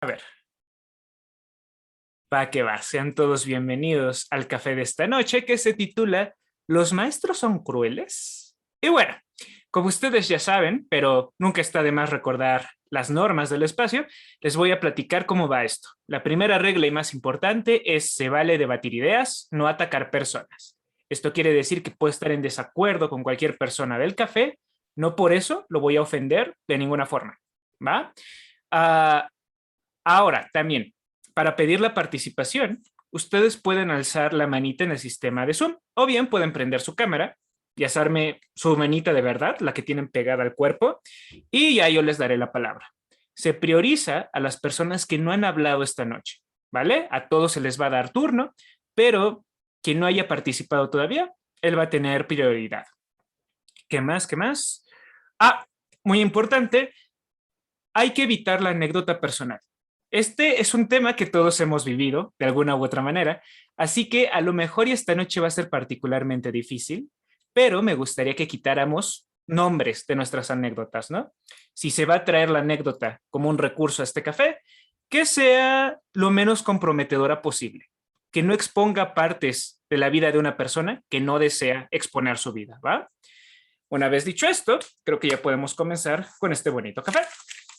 A ver, va que va. Sean todos bienvenidos al café de esta noche que se titula ¿Los maestros son crueles? Y bueno, como ustedes ya saben, pero nunca está de más recordar las normas del espacio, les voy a platicar cómo va esto. La primera regla y más importante es se vale debatir ideas, no atacar personas. Esto quiere decir que puedo estar en desacuerdo con cualquier persona del café, no por eso lo voy a ofender de ninguna forma, ¿va? Ah, Ahora, también, para pedir la participación, ustedes pueden alzar la manita en el sistema de Zoom o bien pueden prender su cámara y alzarme su manita de verdad, la que tienen pegada al cuerpo, y ya yo les daré la palabra. Se prioriza a las personas que no han hablado esta noche, ¿vale? A todos se les va a dar turno, pero quien no haya participado todavía, él va a tener prioridad. ¿Qué más? ¿Qué más? Ah, muy importante, hay que evitar la anécdota personal. Este es un tema que todos hemos vivido de alguna u otra manera, así que a lo mejor y esta noche va a ser particularmente difícil, pero me gustaría que quitáramos nombres de nuestras anécdotas, ¿no? Si se va a traer la anécdota como un recurso a este café, que sea lo menos comprometedora posible, que no exponga partes de la vida de una persona que no desea exponer su vida, ¿va? Una vez dicho esto, creo que ya podemos comenzar con este bonito café.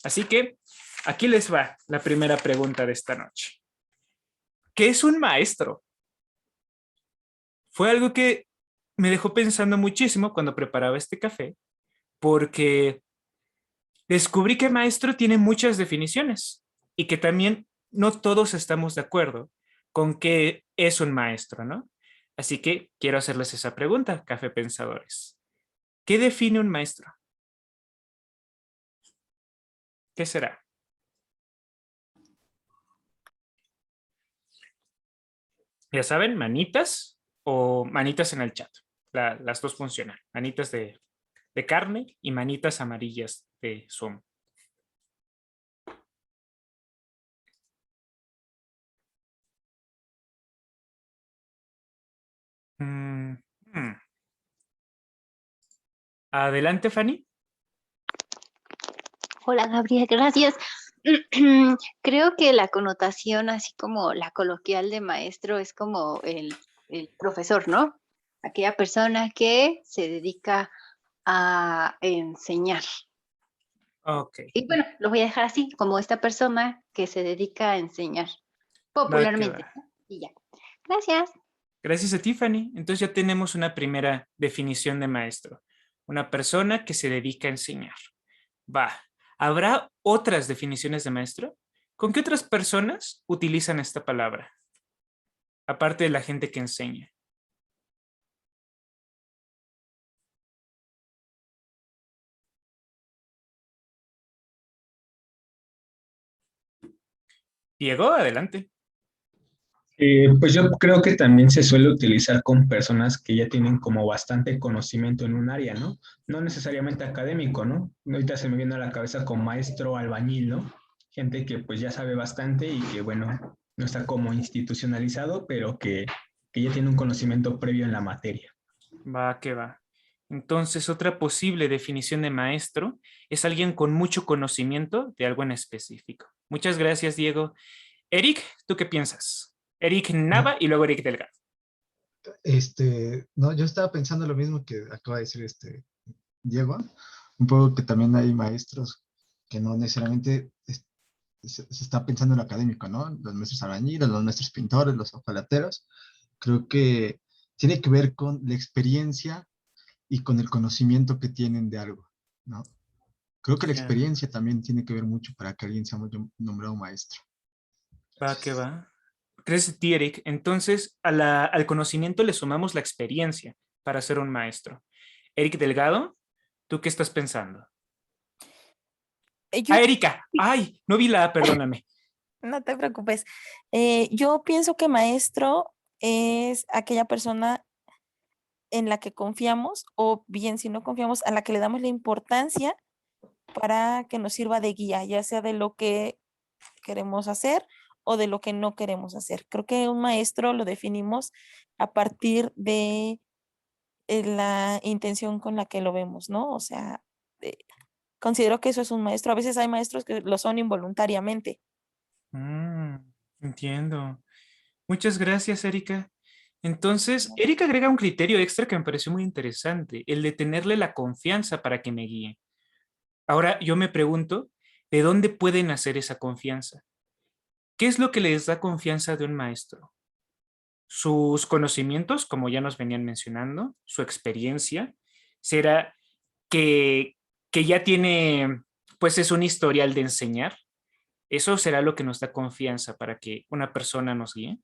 Así que aquí les va la primera pregunta de esta noche. ¿Qué es un maestro? Fue algo que me dejó pensando muchísimo cuando preparaba este café, porque descubrí que maestro tiene muchas definiciones y que también no todos estamos de acuerdo con qué es un maestro, ¿no? Así que quiero hacerles esa pregunta, café pensadores. ¿Qué define un maestro? ¿Qué será? Ya saben, manitas o manitas en el chat. Las dos funcionan. Manitas de carne y manitas amarillas de Zoom. Mm, hmm. Adelante, Fanny. Hola Gabriel, gracias. Creo que la connotación, así como la coloquial de maestro, es como el profesor, ¿no? Aquella persona que se dedica a enseñar. Ok, Y bueno, lo voy a dejar así, como esta persona que se dedica a enseñar va que va. popularmente, ¿no? Y ya. Gracias. Gracias a ti, Fanny. Entonces ya tenemos una primera definición de maestro. Una persona que se dedica a enseñar. Va. ¿Habrá otras definiciones de maestro? ¿Con qué otras personas utilizan esta palabra? Aparte de la gente que enseña. Diego, adelante. Pues yo creo que también se suele utilizar con personas que ya tienen como bastante conocimiento en un área, ¿no? No necesariamente académico, ¿no? Ahorita se me viene a la cabeza con maestro albañil, ¿no? Gente que pues ya sabe bastante y que bueno, no está como institucionalizado, pero que ya tiene un conocimiento previo en la materia. Va que va. Entonces, otra posible definición de maestro es alguien con mucho conocimiento de algo en específico. Muchas gracias, Diego. Eric, ¿tú qué piensas? Eric No, Nava y luego Eric Delgado. no, yo estaba pensando lo mismo que acaba de decir Diego, un poco que también hay maestros que no necesariamente se está pensando en lo académico, ¿no? Los maestros albañiles, los maestros pintores, los ojalateros, creo que tiene que ver con la experiencia y con el conocimiento que tienen de algo, ¿no? Creo que la Ya, experiencia también tiene que ver mucho para que alguien sea nombrado maestro. va que va. Gracias a ti, Eric. Entonces, al conocimiento le sumamos la experiencia para ser un maestro. Eric Delgado, ¿tú qué estás pensando? Ah, Yo, Erika. Ay, no vi la A, perdóname. no te preocupes. Yo pienso que maestro es aquella persona en la que confiamos, o bien si no confiamos, a la que le damos la importancia para que nos sirva de guía, ya sea de lo que queremos hacer o de lo que no queremos hacer. Creo que un maestro lo definimos a partir de la intención con la que lo vemos, ¿no? O sea, considero que eso es un maestro. A veces hay maestros que lo son involuntariamente. Mm, entiendo. Muchas gracias, Erika. Entonces, Erika agrega un criterio extra que me pareció muy interesante, el de tenerle la confianza para que me guíe. Ahora, yo me pregunto, ¿de dónde puede nacer esa confianza? ¿Qué es lo que les da confianza de un maestro? Sus conocimientos, como ya nos venían mencionando, su experiencia, será que, que ya tiene, pues es un historial de enseñar. ¿Eso será lo que nos da confianza para que una persona nos guíe?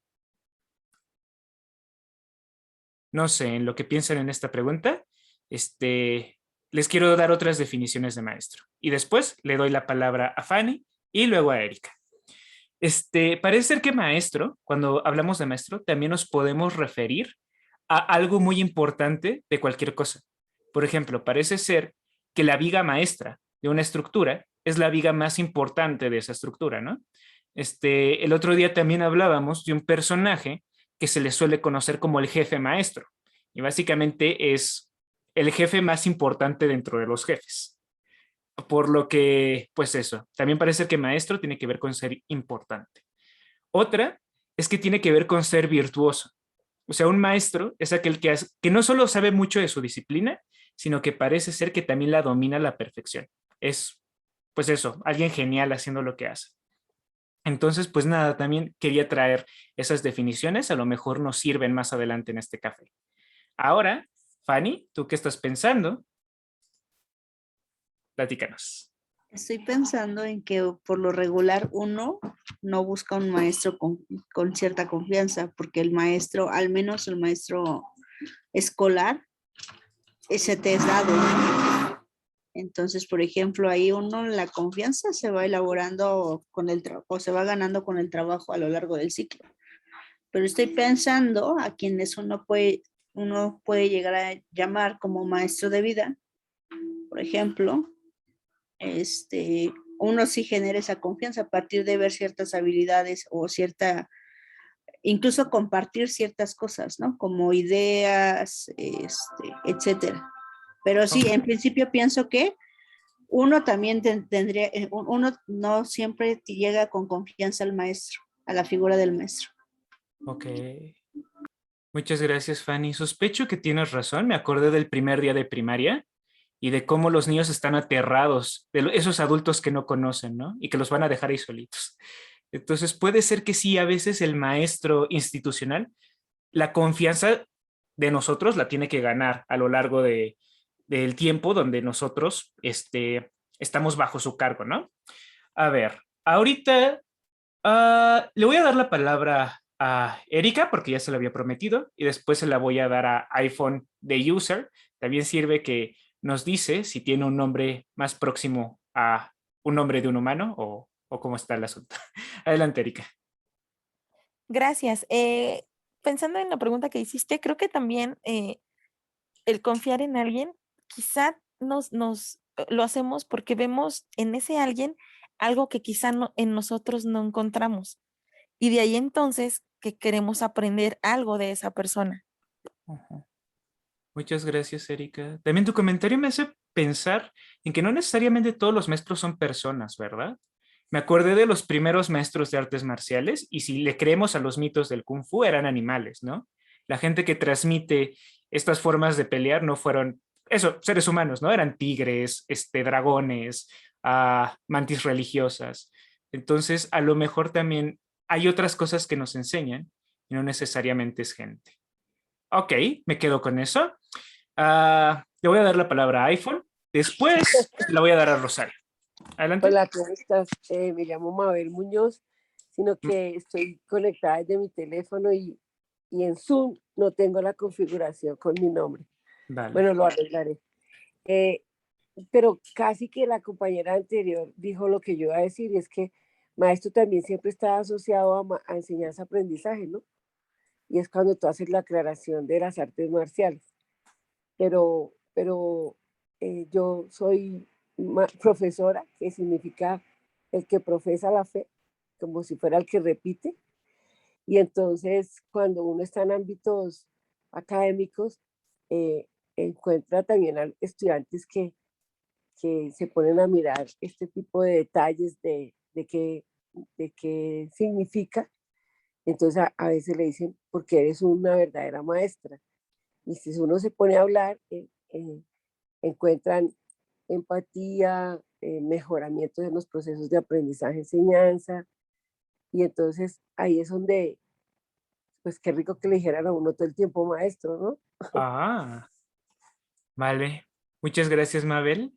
No sé, en lo que piensan en esta pregunta, les quiero dar otras definiciones de maestro. Y después le doy la palabra a Fanny y luego a Erika. Parece ser que maestro, cuando hablamos de maestro, también nos podemos referir a algo muy importante de cualquier cosa. Por ejemplo, parece ser que la viga maestra de una estructura es la viga más importante de esa estructura, ¿no? El otro día también hablábamos de un personaje que se le suele conocer como el jefe maestro. Y básicamente es el jefe más importante dentro de los jefes. Por lo que, pues eso, también parece que maestro tiene que ver con ser importante. Otra es que tiene que ver con ser virtuoso. O sea, un maestro es aquel que no solo sabe mucho de su disciplina, sino que parece ser que también la domina a la perfección. Es, pues eso, alguien genial haciendo lo que hace. Entonces, pues nada, también quería traer esas definiciones, a lo mejor nos sirven más adelante en este café. Ahora, Fanny, ¿tú qué estás pensando? Platícanos. Estoy pensando en que por lo regular uno no busca un maestro con cierta confianza, porque el maestro, al menos el maestro escolar, ese te es dado. Entonces, por ejemplo, ahí uno la confianza se va elaborando con el trabajo, o se va ganando con el trabajo a lo largo del ciclo. Pero estoy pensando a quienes uno puede llegar a llamar como maestro de vida, por ejemplo, uno sí genera esa confianza a partir de ver ciertas habilidades o incluso compartir ciertas cosas, ¿no? Como ideas, etcétera. Pero sí, en principio pienso que uno también tendría, uno no siempre llega con confianza al maestro, a la figura del maestro. Ok. Muchas gracias, Fanny. Sospecho que tienes razón. Me acordé del primer día de primaria y de cómo los niños están aterrados de esos adultos que no conocen, ¿no? Y que los van a dejar ahí solitos. Entonces puede ser que sí, a veces el maestro institucional, la confianza de nosotros la tiene que ganar a lo largo del tiempo donde nosotros estamos bajo su cargo, ¿no? A ver, ahorita le voy a dar la palabra a Erika porque ya se la había prometido y después se la voy a dar a iPhone de user. También sirve que nos dice si tiene un nombre más próximo a un nombre de un humano o cómo está el asunto. Adelante, Erika. Gracias. Pensando en la pregunta que hiciste, creo que también el confiar en alguien, quizá lo hacemos porque vemos en ese alguien algo que quizá en nosotros no encontramos. Y de ahí entonces que queremos aprender algo de esa persona. Ujú. Muchas gracias, Erika. También tu comentario me hace pensar en que no necesariamente todos los maestros son personas, ¿verdad? Me acordé de los primeros maestros de artes marciales y si le creemos a los mitos del Kung Fu eran animales, ¿no? La gente que transmite estas formas de pelear no fueron, eso, seres humanos, ¿no? Eran tigres, dragones, mantis religiosas. Entonces, a lo mejor también hay otras cosas que nos enseñan y no necesariamente es gente. Ok, me quedo con eso. Le voy a dar la palabra a iPhone. Después la voy a dar a Rosario. Adelante. Hola, ¿cómo estás? Me llamo Mabel Muñoz, sino que estoy conectada desde mi teléfono y en Zoom no tengo la configuración con mi nombre. Vale. Bueno, lo arreglaré. Pero casi que la compañera anterior dijo lo que yo iba a decir, y es que maestro también siempre está asociado a enseñanza-aprendizaje, ¿no? Y es cuando tú haces la aclaración de las artes marciales. Pero yo soy profesora, que significa el que profesa la fe, como si fuera el que repite. Y entonces, cuando uno está en ámbitos académicos, encuentra también a estudiantes que se ponen a mirar este tipo de detalles de que de qué significa. Entonces a veces le dicen, porque eres una verdadera maestra. Y si uno se pone a hablar, encuentran empatía, mejoramientos en los procesos de aprendizaje, enseñanza. Y entonces ahí es donde, pues qué rico que le dijeran a uno todo el tiempo maestro, ¿no? Ah, vale. Muchas gracias, Mabel.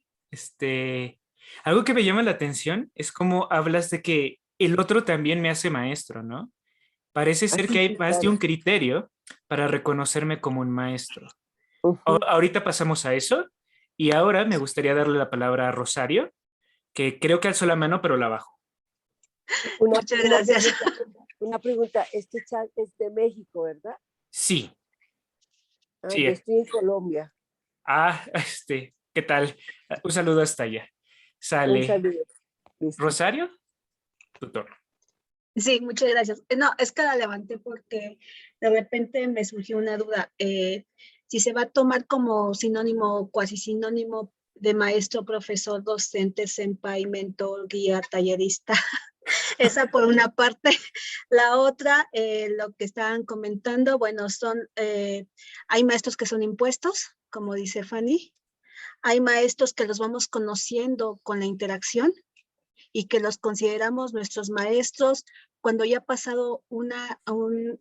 Algo que me llama la atención es cómo hablas de que el otro también me hace maestro, ¿no? Parece ser que Así, hay sí, más de claro. un criterio para reconocerme como un maestro. Ujú. Ahorita pasamos a eso y ahora me gustaría darle la palabra a Rosario, que creo que alzó la mano, pero la bajo. Una, Muchas una gracias. pregunta, una pregunta, este chat es de México, ¿verdad? Sí, Ah, sí. yo estoy en Colombia. ¿Qué tal? Un saludo hasta allá. Un Sale. saludo. Listo. Rosario, tu turno. Sí, muchas gracias. No, es que la levanté porque de repente me surgió una duda. Si se va a tomar como sinónimo o cuasi sinónimo de maestro, profesor, docente, senpai, mentor, guía, tallerista. Esa por una parte. La otra, lo que estaban comentando, bueno, hay maestros que son impuestos, como dice Fanny. Hay maestros que los vamos conociendo con la interacción y que los consideramos nuestros maestros cuando ya ha pasado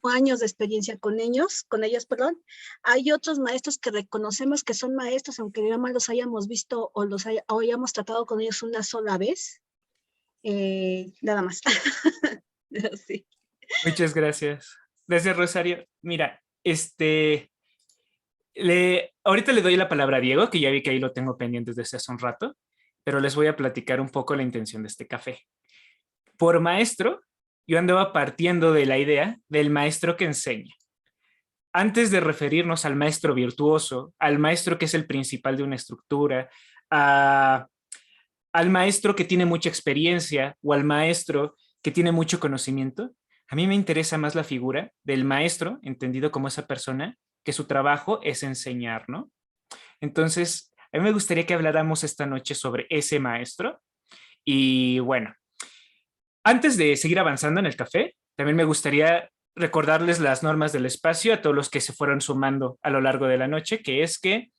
años de experiencia con ellos, perdón. Hay otros maestros que reconocemos que son maestros, aunque nada más los hayamos visto o hayamos tratado con ellos una sola vez. Nada más. Sí. Muchas gracias. Gracias, Rosario. Mira, ahorita le doy la palabra a Diego, que ya vi que ahí lo tengo pendiente desde hace un rato, pero les voy a platicar un poco la intención de este café. Por maestro, yo andaba partiendo de la idea del maestro que enseña. Antes de referirnos al maestro virtuoso, al maestro que es el principal de una estructura, al maestro que tiene mucha experiencia o al maestro que tiene mucho conocimiento, a mí me interesa más la figura del maestro, entendido como esa persona que su trabajo es enseñar, ¿no? Entonces, a mí me gustaría que habláramos esta noche sobre ese maestro. Y bueno, antes de seguir avanzando en el café, también me gustaría recordarles las normas del espacio a todos los que se fueron sumando a lo largo de la noche, que es que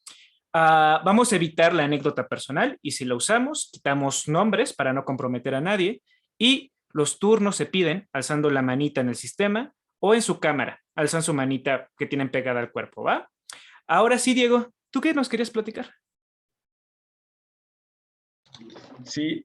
vamos a evitar la anécdota personal y si la usamos, quitamos nombres para no comprometer a nadie y los turnos se piden alzando la manita en el sistema o en su cámara, alzan su manita que tienen pegada al cuerpo, ¿va? Ahora sí, Diego, ¿tú qué nos querías platicar? Sí,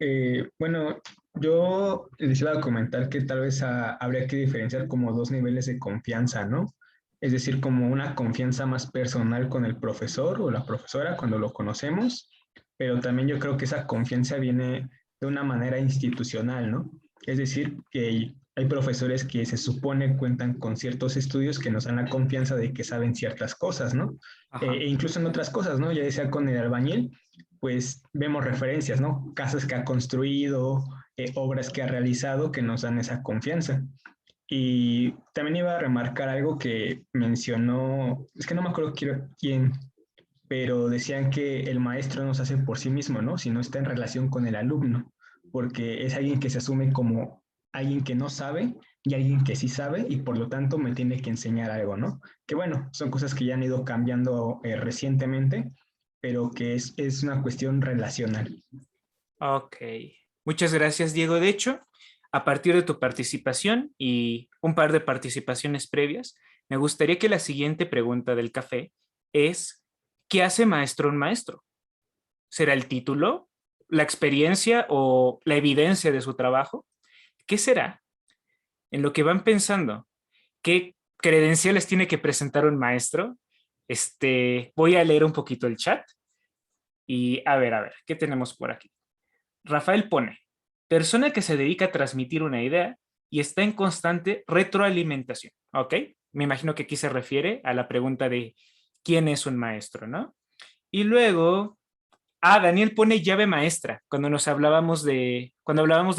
bueno, yo les iba a comentar que tal vez habría que diferenciar como dos niveles de confianza, ¿no? Es decir, como una confianza más personal con el profesor o la profesora cuando lo conocemos, pero también yo creo que esa confianza viene de una manera institucional, ¿no? Es decir, que hay profesores que se supone cuentan con ciertos estudios que nos dan la confianza de que saben ciertas cosas, ¿no? E incluso en otras cosas, ¿no? Ya decía con el albañil, pues vemos referencias, ¿no? Casas que ha construido, obras que ha realizado que nos dan esa confianza. Y también iba a remarcar algo que mencionó, es que no me acuerdo quién, pero decían que el maestro no se hace por sí mismo, ¿no? Sino está en relación con el alumno, porque es alguien que se asume como alguien que no sabe y alguien que sí sabe y por lo tanto me tiene que enseñar algo, ¿no? Que bueno, son cosas que ya han ido cambiando recientemente, pero que es una cuestión relacional. Ok, muchas gracias, Diego. De hecho, a partir de tu participación y un par de participaciones previas, me gustaría que la siguiente pregunta del café es, ¿qué hace maestro un maestro? ¿Será el título, la experiencia o la evidencia de su trabajo? ¿Qué será? En lo que van pensando, ¿qué credenciales tiene que presentar un maestro? Voy a leer un poquito el chat y a ver, ¿qué tenemos por aquí? Rafael pone, persona que se dedica a transmitir una idea y está en constante retroalimentación, ¿ok? Me imagino que aquí se refiere a la pregunta de quién es un maestro, ¿no? Y luego, Daniel pone llave maestra cuando hablábamos de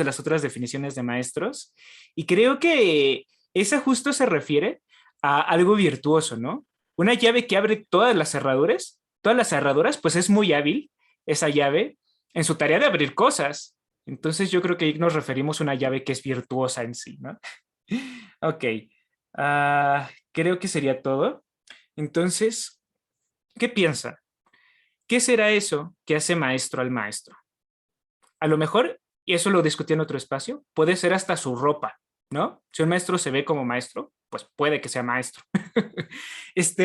las otras definiciones de maestros y creo que esa justo se refiere a algo virtuoso, ¿no? Una llave que abre todas las cerraduras, pues es muy hábil esa llave en su tarea de abrir cosas. Entonces yo creo que ahí nos referimos a una llave que es virtuosa en sí, ¿no? Ok, creo que sería todo. Entonces, ¿qué piensa? ¿Qué será eso que hace maestro al maestro? A lo mejor, y eso lo discutí en otro espacio, puede ser hasta su ropa, ¿no? Si un maestro se ve como maestro, pues puede que sea maestro.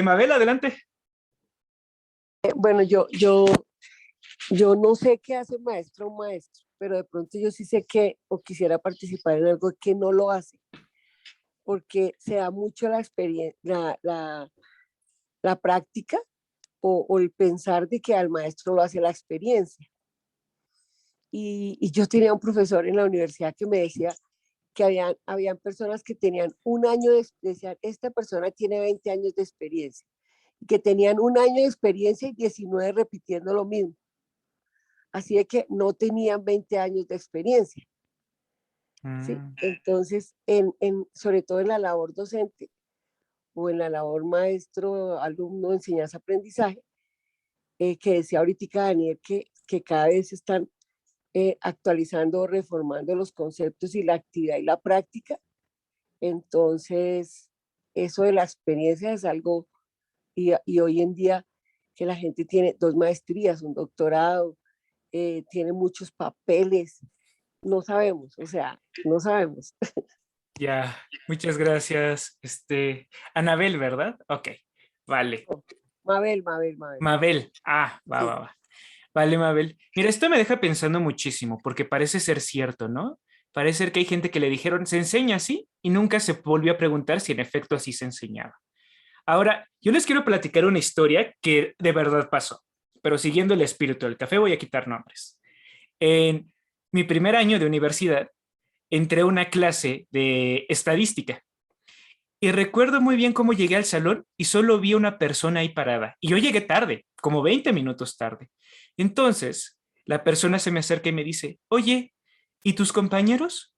Mabel, adelante. Bueno, yo no sé qué hace maestro o maestro, pero de pronto yo sí sé que o quisiera participar en algo que no lo hace, porque se da mucho la experiencia, la práctica o el pensar de que al maestro lo hace la experiencia. Y yo tenía un profesor en la universidad que me decía que habían personas que tenían un año decían, esta persona tiene 20 años de experiencia, y que tenían un año de experiencia y 19 repitiendo lo mismo. Así de que no tenían 20 años de experiencia. ¿Sí? Entonces, sobre todo en la labor docente o en la labor maestro, alumno, enseñanza, aprendizaje, que decía ahorita Daniel que cada vez están actualizando, reformando los conceptos y la actividad y la práctica. Entonces, eso de la experiencia es algo, y hoy en día que la gente tiene 2 maestrías, un doctorado, tiene muchos papeles, no sabemos, o sea, no sabemos. Ya, muchas gracias. Anabel, ¿verdad? Ok, vale. Mabel. Mabel, va, Sí. va, va. Vale, Mabel. Mira, esto me deja pensando muchísimo, porque parece ser cierto, ¿no? Parece ser que hay gente que le dijeron, se enseña así, y nunca se volvió a preguntar si en efecto así se enseñaba. Ahora, yo les quiero platicar una historia que de verdad pasó, pero siguiendo el espíritu del café voy a quitar nombres. En mi primer año de universidad, entré a una clase de estadística y recuerdo muy bien cómo llegué al salón y solo vi una persona ahí parada. Y yo llegué tarde, como 20 minutos tarde. Entonces, la persona se me acerca y me dice, oye, ¿y tus compañeros?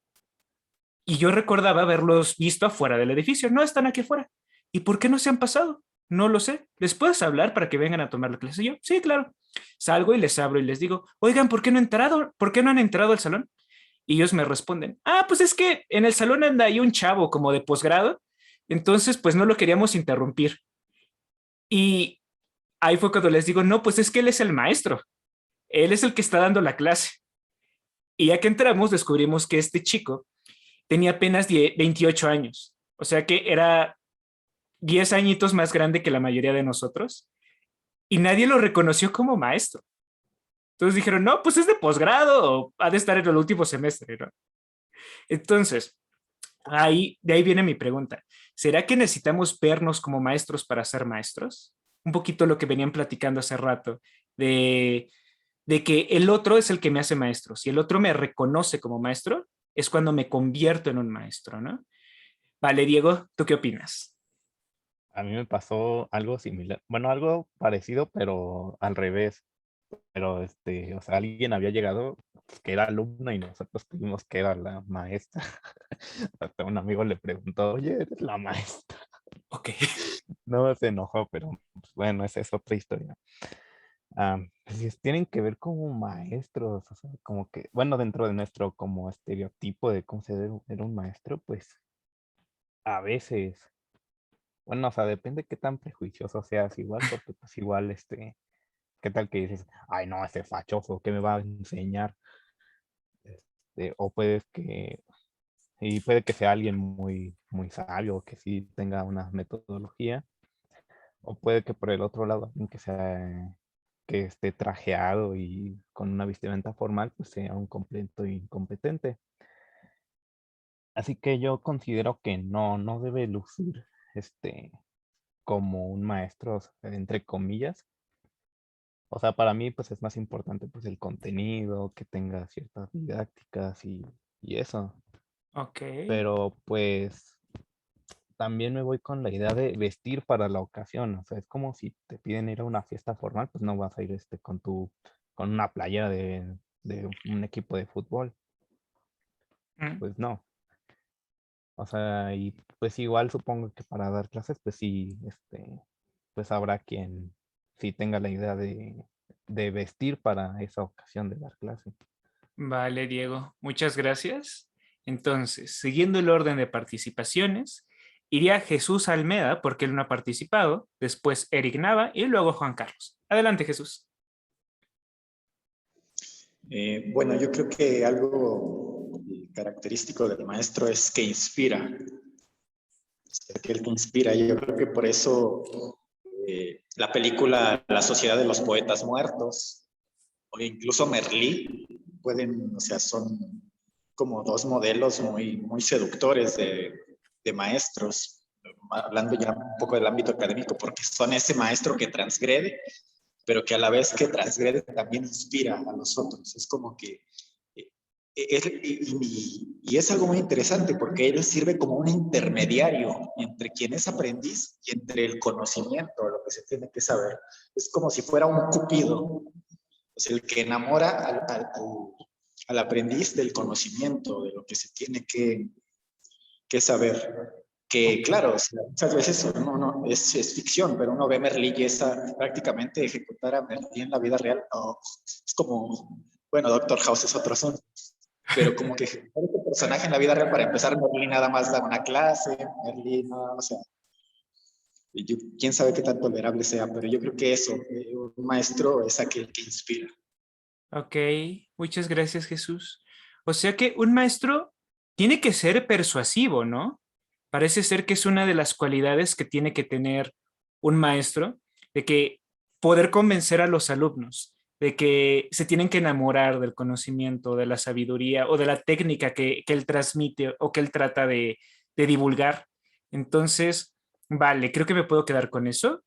Y yo recordaba haberlos visto afuera del edificio. No, están aquí afuera. ¿Y por qué no se han pasado? No lo sé. ¿Les puedes hablar para que vengan a tomar la clase? Y yo, sí, claro. Salgo y les abro y les digo, oigan, ¿por qué no han entrado? ¿Por qué no han entrado al salón? Y ellos me responden, pues es que en el salón anda ahí un chavo como de posgrado, entonces pues no lo queríamos interrumpir. Y ahí fue cuando les digo, no, pues es que él es el maestro, él es el que está dando la clase. Y ya que entramos, descubrimos que este chico tenía apenas 28 años, o sea que era 10 añitos más grande que la mayoría de nosotros, y nadie lo reconoció como maestro. Entonces dijeron, no, pues es de posgrado, o ha de estar en el último semestre, ¿no? Entonces, de ahí viene mi pregunta. ¿Será que necesitamos vernos como maestros para ser maestros? Un poquito lo que venían platicando hace rato, de, de que el otro es el que me hace maestro. Si el otro me reconoce como maestro, es cuando me convierto en un maestro, ¿no? Vale, Diego, ¿tú qué opinas? A mí me pasó algo similar, bueno, algo parecido, pero al revés. Pero, o sea, alguien había llegado pues, que era alumno y nosotros tuvimos que era la maestra. Hasta un amigo le preguntó, oye, ¿eres la maestra? Ok. No se enojó, pero pues, bueno, esa es otra historia. Pues, si tienen que ver como maestros, o sea, como que, bueno, dentro de nuestro como estereotipo de cómo se debe ver un maestro, pues a veces, bueno, o sea, depende qué tan prejuicioso seas igual, porque pues igual, ¿qué tal que dices, ay, no, ese fachoso, ¿qué me va a enseñar? O puede que sea alguien muy, muy sabio, que sí tenga una metodología, o puede que por el otro lado, alguien que esté trajeado y con una vestimenta formal, pues sea un completo incompetente. Así que yo considero que no debe lucir, como un maestro, o sea, entre comillas. O sea, para mí, pues es más importante, pues el contenido, que tenga ciertas didácticas y eso. Ok. Pero pues también me voy con la idea de vestir para la ocasión. O sea, es como si te piden ir a una fiesta formal, pues no vas a ir con una playera de un equipo de fútbol. Mm. Pues no. O sea, y pues igual supongo que para dar clases, pues sí, pues habrá quien sí tenga la idea de vestir para esa ocasión de dar clase. Vale, Diego, muchas gracias. Entonces, siguiendo el orden de participaciones, iría Jesús Almeda porque él no ha participado, después Eric Nava y luego Juan Carlos. Adelante, Jesús. Bueno, yo creo que algo característico del maestro es que inspira, que él te inspira. Yo creo que por eso la película La Sociedad de los Poetas Muertos o incluso Merlí pueden, o sea, son como dos modelos muy seductores de maestros, hablando ya un poco del ámbito académico, porque son ese maestro que transgrede, pero que a la vez que transgrede también inspira a los otros. Es como que y es algo muy interesante porque él sirve como un intermediario entre quien es aprendiz y entre el conocimiento, lo que se tiene que saber. Es como si fuera un cupido, es el que enamora al aprendiz del conocimiento, de lo que se tiene que saber. Que claro, o sea, muchas veces uno es ficción, pero uno ve Merlí y esa prácticamente ejecutar a Merlí en la vida real. No, es como, bueno, Doctor House es otro asunto, pero como que ejecutar este personaje en la vida real, para empezar, Merlí nada más da una clase, Merlí no, o sea, quién sabe qué tan tolerable sea, pero yo creo que eso, un maestro es aquel que inspira. Ok, muchas gracias, Jesús. O sea que un maestro tiene que ser persuasivo, ¿no? Parece ser que es una de las cualidades que tiene que tener un maestro, de que poder convencer a los alumnos, de que se tienen que enamorar del conocimiento, de la sabiduría o de la técnica que él transmite o que él trata de divulgar. Entonces, vale, creo que me puedo quedar con eso.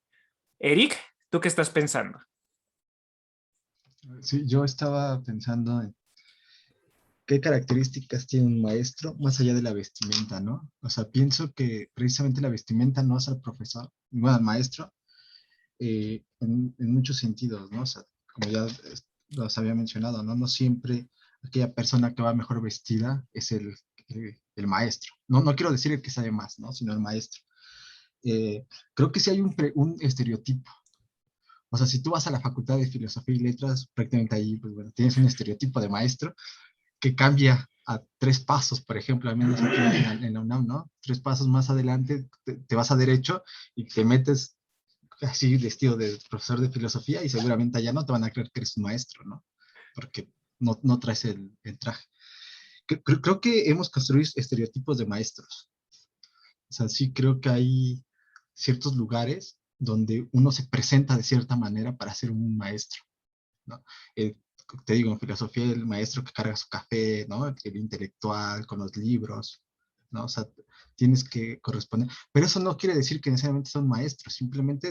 Eric, ¿tú qué estás pensando? Sí, yo estaba pensando en qué características tiene un maestro más allá de la vestimenta, ¿no? O sea, pienso que precisamente la vestimenta no hace al profesor, bueno, al maestro, en muchos sentidos, ¿no? O sea, como ya los había mencionado, ¿no? No siempre aquella persona que va mejor vestida es el maestro. No, no quiero decir el que sabe más, ¿no? Sino el maestro. Creo que sí hay un estereotipo. O sea, si tú vas a la Facultad de Filosofía y Letras, prácticamente ahí, pues bueno, tienes un estereotipo de maestro que cambia a 3 pasos, por ejemplo, al menos aquí en la UNAM, ¿no? 3 pasos más adelante te vas a derecho y te metes así vestido de profesor de filosofía y seguramente allá no te van a creer que eres un maestro, ¿no? Porque no traes el traje. Creo que hemos construido estereotipos de maestros. O sea, sí creo que hay ciertos lugares donde uno se presenta de cierta manera para ser un maestro, ¿no? Te digo, en filosofía el maestro que carga su café, ¿no? El intelectual con los libros, ¿no? O sea, tienes que corresponder. Pero eso no quiere decir que necesariamente son maestros, simplemente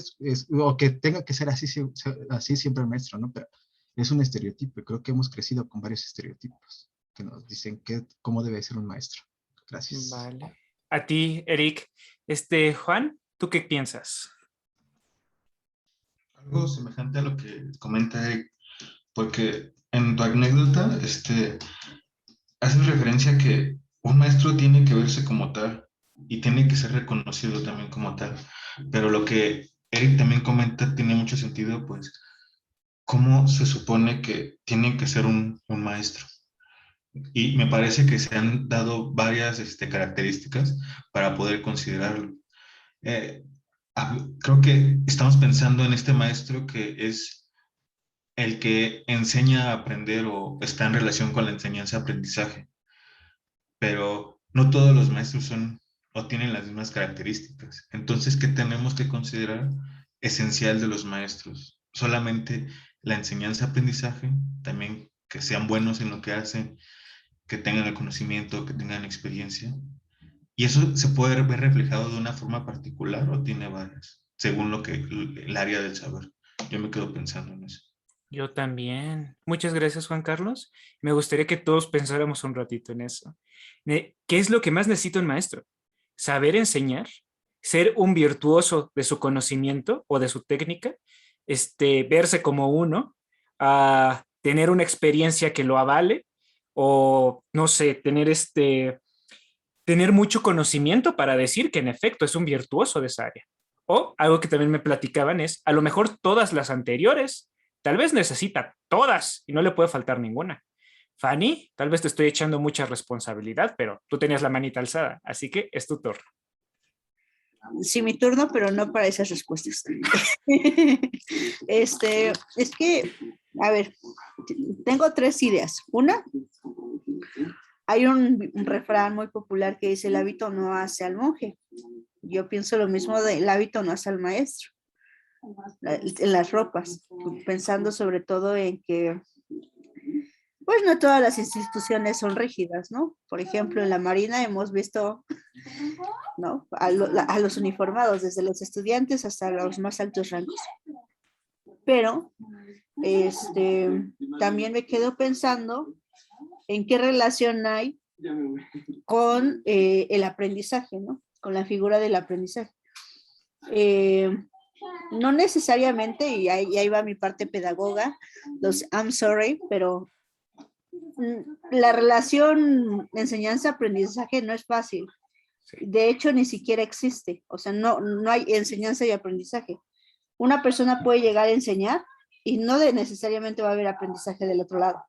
o que tenga que ser así siempre el maestro, ¿no? Pero es un estereotipo y creo que hemos crecido con varios estereotipos que nos dicen cómo debe ser un maestro. Gracias. Vale. A ti, Eric. Juan, ¿tú qué piensas? Algo semejante a lo que comenta Eric, porque en tu anécdota, haces referencia a que un maestro tiene que verse como tal y tiene que ser reconocido también como tal. Pero lo que Eric también comenta tiene mucho sentido, pues, ¿cómo se supone que tiene que ser un maestro? Y me parece que se han dado varias características para poder considerarlo. Eh, Creo que estamos pensando en este maestro que es el que enseña a aprender o está en relación con la enseñanza-aprendizaje, pero no todos los maestros son o tienen las mismas características. Entonces, ¿qué tenemos que considerar esencial de los maestros? Solamente la enseñanza-aprendizaje, también que sean buenos en lo que hacen, que tengan el conocimiento, que tengan experiencia. ¿Y eso se puede ver reflejado de una forma particular o tiene varias, según el área del saber? Yo me quedo pensando en eso. Yo también. Muchas gracias, Juan Carlos. Me gustaría que todos pensáramos un ratito en eso. ¿Qué es lo que más necesita un maestro? Saber enseñar, ser un virtuoso de su conocimiento o de su técnica, verse como uno, tener una experiencia que lo avale o, no sé, tener mucho conocimiento para decir que en efecto es un virtuoso de esa área. O algo que también me platicaban es, a lo mejor todas las anteriores, tal vez necesita todas y no le puede faltar ninguna. Fanny, tal vez te estoy echando mucha responsabilidad, pero tú tenías la manita alzada, así que es tu turno. Sí, mi turno, pero no para esas respuestas. Es que, a ver, tengo tres ideas. Una, hay un refrán muy popular que dice: el hábito no hace al monje. Yo pienso lo mismo del hábito no hace al maestro. En las ropas, pensando sobre todo en que, pues no todas las instituciones son rígidas, ¿no? Por ejemplo, en la Marina hemos visto, ¿no? A los uniformados, desde los estudiantes hasta los más altos rangos. Pero, también me quedo pensando en qué relación hay con el aprendizaje, ¿no? Con la figura del aprendizaje. No necesariamente, y ahí va mi parte pedagoga, los I'm sorry, pero la relación enseñanza-aprendizaje no es fácil. De hecho, ni siquiera existe. O sea, no hay enseñanza y aprendizaje. Una persona puede llegar a enseñar y no necesariamente va a haber aprendizaje del otro lado.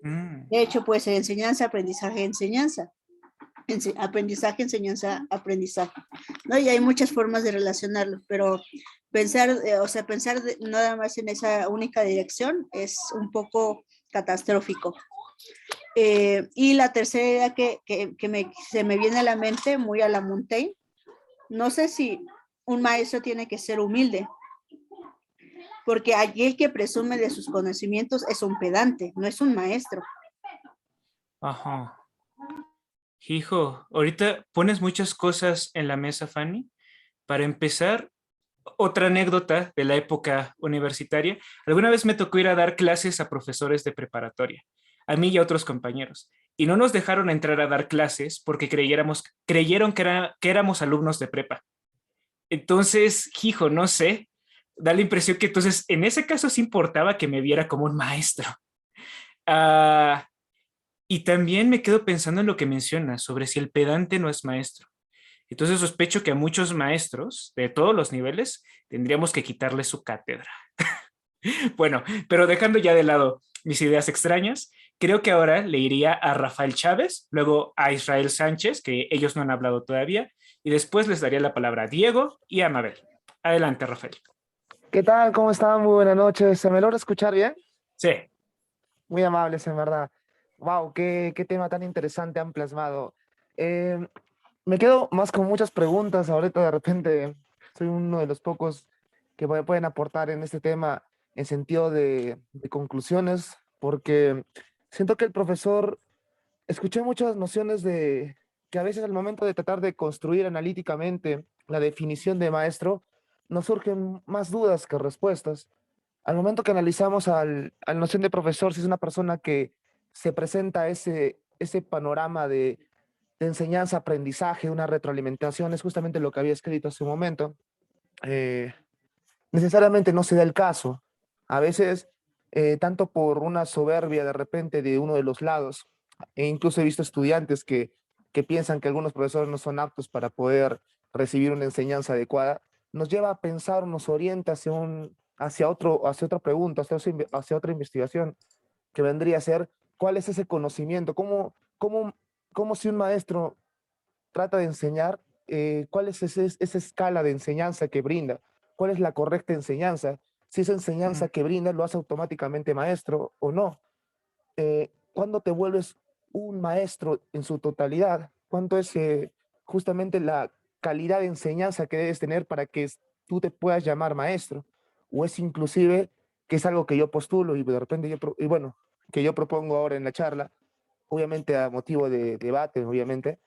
De hecho, puede ser enseñanza, aprendizaje, enseñanza. Aprendizaje, enseñanza, aprendizaje, ¿no? Y hay muchas formas de relacionarlo, pero pensar nada más en esa única dirección es un poco catastrófico. Y la tercera idea que se me viene a la mente, muy a la Montaigne, no sé si un maestro tiene que ser humilde, porque allí el que presume de sus conocimientos es un pedante, no es un maestro. Ajá. Hijo, ahorita pones muchas cosas en la mesa, Fanny. Para empezar, otra anécdota de la época universitaria. Alguna vez me tocó ir a dar clases a profesores de preparatoria, a mí y a otros compañeros, y no nos dejaron entrar a dar clases porque creyeron que éramos alumnos de prepa. Entonces, hijo, no sé, da la impresión que entonces en ese caso sí importaba que me viera como un maestro. Y también me quedo pensando en lo que mencionas sobre si el pedante no es maestro. Entonces sospecho que a muchos maestros de todos los niveles tendríamos que quitarles su cátedra. Bueno, pero dejando ya de lado mis ideas extrañas, creo que ahora le iría a Rafael Chávez, luego a Israel Sánchez, que ellos no han hablado todavía, y después les daría la palabra a Diego y a Mabel. Adelante, Rafael. ¿Qué tal? ¿Cómo están? Muy buenas noches. ¿Se me logra escuchar bien? Sí. Muy amables, en verdad. Wow, qué tema tan interesante han plasmado. Me quedo más con muchas preguntas. Ahorita de repente soy uno de los pocos que pueden aportar en este tema en sentido de conclusiones, porque siento que el profesor, escuché muchas nociones de que a veces al momento de tratar de construir analíticamente la definición de maestro, nos surgen más dudas que respuestas. Al momento que analizamos al noción de profesor, si es una persona que se presenta ese panorama de enseñanza, aprendizaje, una retroalimentación, es justamente lo que había escrito hace un momento. Necesariamente no se da el caso. A veces, tanto por una soberbia de repente de uno de los lados, e incluso he visto estudiantes que piensan que algunos profesores no son aptos para poder recibir una enseñanza adecuada, nos lleva a pensar, nos orienta hacia otra pregunta, hacia otra investigación, que vendría a ser, ¿cuál es ese conocimiento? ¿Cómo si un maestro trata de enseñar, cuál es esa escala de enseñanza que brinda? ¿Cuál es la correcta enseñanza? Si esa enseñanza que brinda lo hace automáticamente maestro o no. ¿Cuándo te vuelves un maestro en su totalidad? ¿Cuánto es justamente la calidad de enseñanza que debes tener para que tú te puedas llamar maestro? ¿O es inclusive, que es algo que yo postulo y de repente que yo propongo ahora en la charla, obviamente a motivo de debate, obviamente?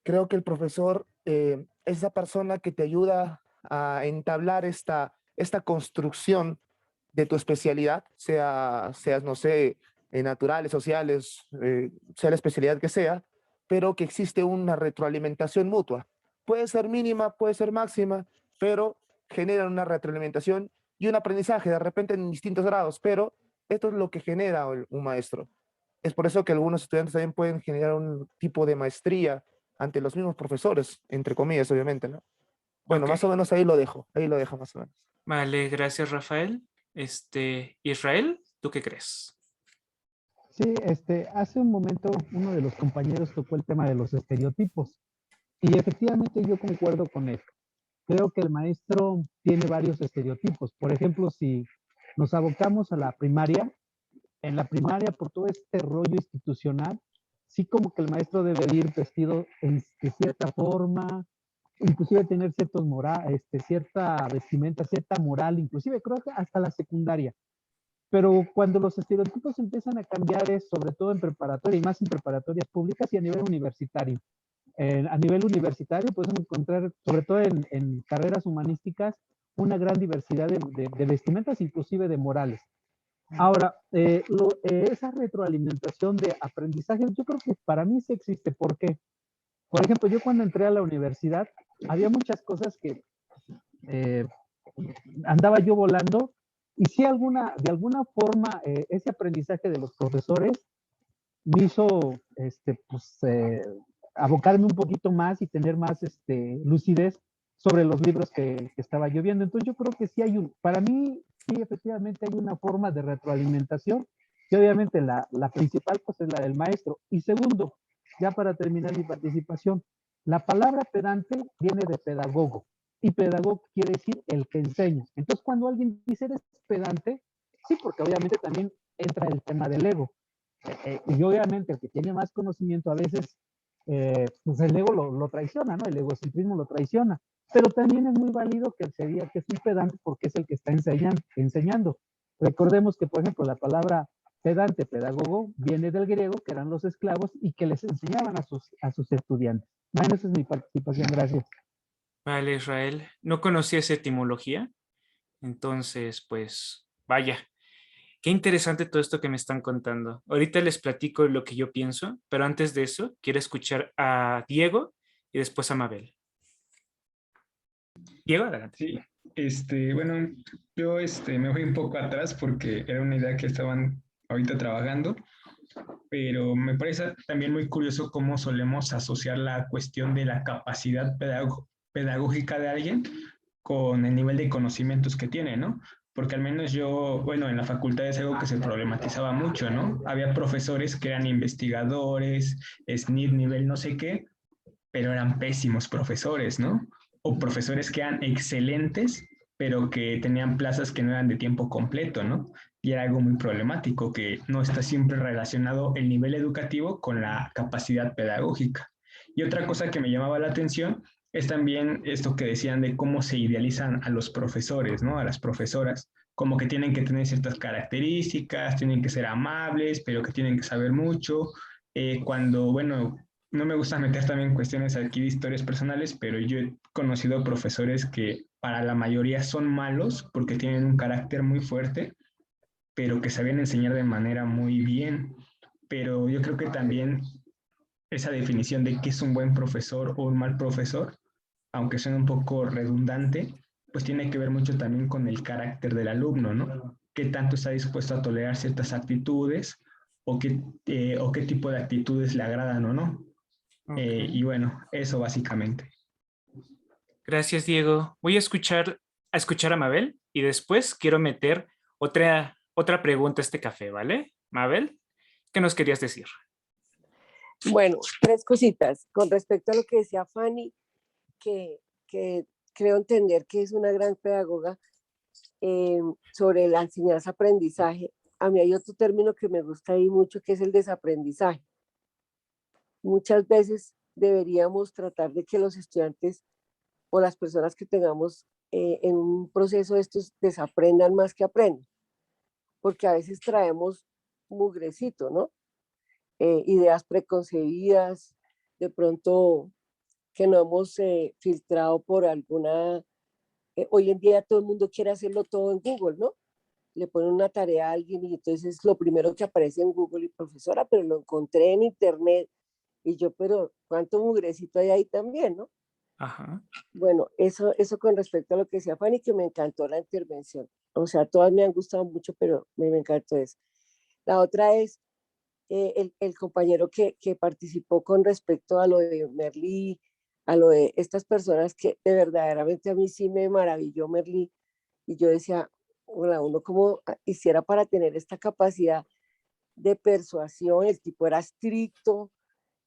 Creo que el profesor es esa persona que te ayuda a entablar esta construcción de tu especialidad, seas, no sé, naturales, sociales, sea la especialidad que sea, pero que existe una retroalimentación mutua. Puede ser mínima, puede ser máxima, pero generan una retroalimentación y un aprendizaje, de repente en distintos grados, pero esto es lo que genera un maestro. Es por eso que algunos estudiantes también pueden generar un tipo de maestría ante los mismos profesores, entre comillas, obviamente, ¿no? Bueno, más o menos ahí lo dejo más o menos. Vale, gracias, Rafael. Israel, ¿tú qué crees? Sí, hace un momento uno de los compañeros tocó el tema de los estereotipos y efectivamente yo concuerdo con él. Creo que el maestro tiene varios estereotipos. Por ejemplo, si nos abocamos a la primaria, en la primaria por todo este rollo institucional, sí como que el maestro debe ir vestido de cierta forma, inclusive tener cierta vestimenta, cierta moral, inclusive creo que hasta la secundaria. Pero cuando los estereotipos empiezan a cambiar es sobre todo en preparatoria y más en preparatorias públicas y a nivel universitario. A nivel universitario podemos encontrar, sobre todo en carreras humanísticas, una gran diversidad de vestimentas, inclusive de morales. Ahora, esa retroalimentación de aprendizaje, yo creo que para mí sí existe. ¿Por qué? Por ejemplo, yo cuando entré a la universidad, había muchas cosas que eh, andaba yo volando y sí de alguna forma ese aprendizaje de los profesores me hizo pues, abocarme un poquito más y tener más lucidez sobre los libros que estaba yo viendo. Entonces yo creo que sí para mí, sí, efectivamente hay una forma de retroalimentación y obviamente la principal pues es la del maestro. Y segundo, ya para terminar mi participación, la palabra pedante viene de pedagogo y pedagogo quiere decir el que enseña. Entonces cuando alguien dice eres pedante, sí, porque obviamente también entra el tema del ego. Y obviamente el que tiene más conocimiento a veces, pues el ego lo traiciona, ¿no? El egocentrismo lo traiciona. Pero también es muy válido que se diga que es un pedante porque es el que está enseñando. Recordemos que, por ejemplo, la palabra pedante, pedagogo, viene del griego, que eran los esclavos y que les enseñaban a sus estudiantes. Bueno, esa es mi participación, gracias. Vale, Israel. No conocía esa etimología, entonces, pues, vaya. Qué interesante todo esto que me están contando. Ahorita les platico lo que yo pienso, pero antes de eso, quiero escuchar a Diego y después a Mabel. Diego, adelante. Sí, bueno, yo me voy un poco atrás porque era una idea que estaban ahorita trabajando, pero me parece también muy curioso cómo solemos asociar la cuestión de la capacidad pedagógica de alguien con el nivel de conocimientos que tiene, ¿no? Porque al menos yo, bueno, en la facultad es algo que se problematizaba mucho, ¿no? Había profesores que eran investigadores, SNID nivel no sé qué, pero eran pésimos profesores, ¿no? O profesores que eran excelentes, pero que tenían plazas que no eran de tiempo completo, ¿no? Y era algo muy problemático, que no está siempre relacionado el nivel educativo con la capacidad pedagógica. Y otra cosa que me llamaba la atención es también esto que decían de cómo se idealizan a los profesores, ¿no? A las profesoras, como que tienen que tener ciertas características, tienen que ser amables, pero que tienen que saber mucho. Cuando, bueno, no me gusta meter también cuestiones aquí de historias personales, pero yo he conocido profesores que para la mayoría son malos porque tienen un carácter muy fuerte, pero que sabían enseñar de manera muy bien. Pero yo creo que también esa definición de qué es un buen profesor o un mal profesor, aunque suene un poco redundante, pues tiene que ver mucho también con el carácter del alumno, ¿no? ¿Qué tanto está dispuesto a tolerar ciertas actitudes o qué tipo de actitudes le agradan o no? Y bueno, eso básicamente. Gracias, Diego. Voy a escuchar a Mabel y después quiero meter otra pregunta a este café, ¿vale? Mabel, ¿qué nos querías decir? Bueno, tres cositas. Con respecto a lo que decía Fanny, que creo entender que es una gran pedagoga sobre la enseñanza-aprendizaje. A mí hay otro término que me gusta ahí mucho, que es el desaprendizaje. Muchas veces deberíamos tratar de que los estudiantes o las personas que tengamos en un proceso de estos desaprendan más que aprendan, porque a veces traemos mugrecito, ¿no? Ideas preconcebidas, de pronto que no hemos filtrado por alguna... hoy en día todo el mundo quiere hacerlo todo en Google, ¿no? Le ponen una tarea a alguien y entonces lo primero que aparece en Google y profesora, pero lo encontré en internet y yo, pero ¿cuánto mugrecito hay ahí también, no? Ajá. Bueno, eso con respecto a lo que decía Fanny, que me encantó la intervención. O sea, todas me han gustado mucho, pero me encantó eso. La otra es el compañero que participó con respecto a lo de Merlí, a lo de estas personas que de verdaderamente a mí sí me maravilló Merlí. Y yo decía, bueno, uno cómo hiciera para tener esta capacidad de persuasión, el tipo era estricto,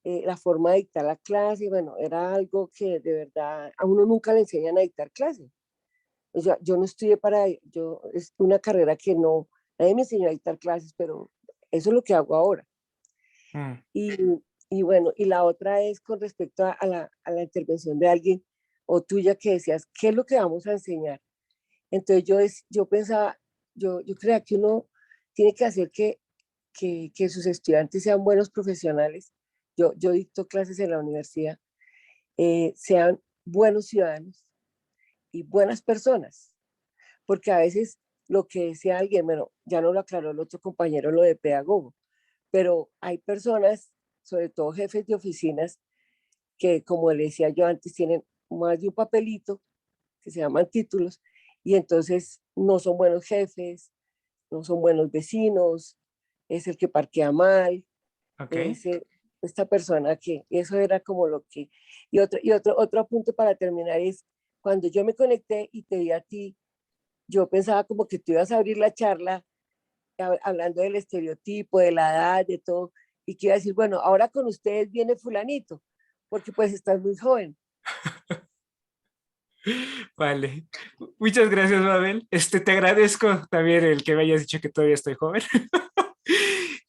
la forma de dictar la clase, bueno, era algo que de verdad a uno nunca le enseñan a dictar clase. O sea, yo no estudié es una carrera que no, nadie me enseñó a dictar clases, pero eso es lo que hago ahora. Mm. Y bueno, y la otra es con respecto a la intervención de alguien o tuya que decías, ¿qué es lo que vamos a enseñar? Entonces yo pensaba, yo creía que uno tiene que hacer que sus estudiantes sean buenos profesionales. Yo dicto clases en la universidad, sean buenos ciudadanos y buenas personas, porque a veces lo que decía alguien, bueno, ya no lo aclaró el otro compañero, lo de pedagogo, pero hay personas, sobre todo jefes de oficinas, que como le decía yo antes, tienen más de un papelito que se llaman títulos, y entonces no son buenos jefes, no son buenos vecinos, es el que parquea mal, Ok. esta persona que, eso era como lo que, otro apunte para terminar es, cuando yo me conecté y te vi a ti, yo pensaba como que tú ibas a abrir la charla hablando del estereotipo, de la edad, de todo, y que iba a decir, bueno, ahora con ustedes viene fulanito, porque pues estás muy joven. Vale. Muchas gracias, Mabel. Te agradezco también el que me hayas dicho que todavía estoy joven.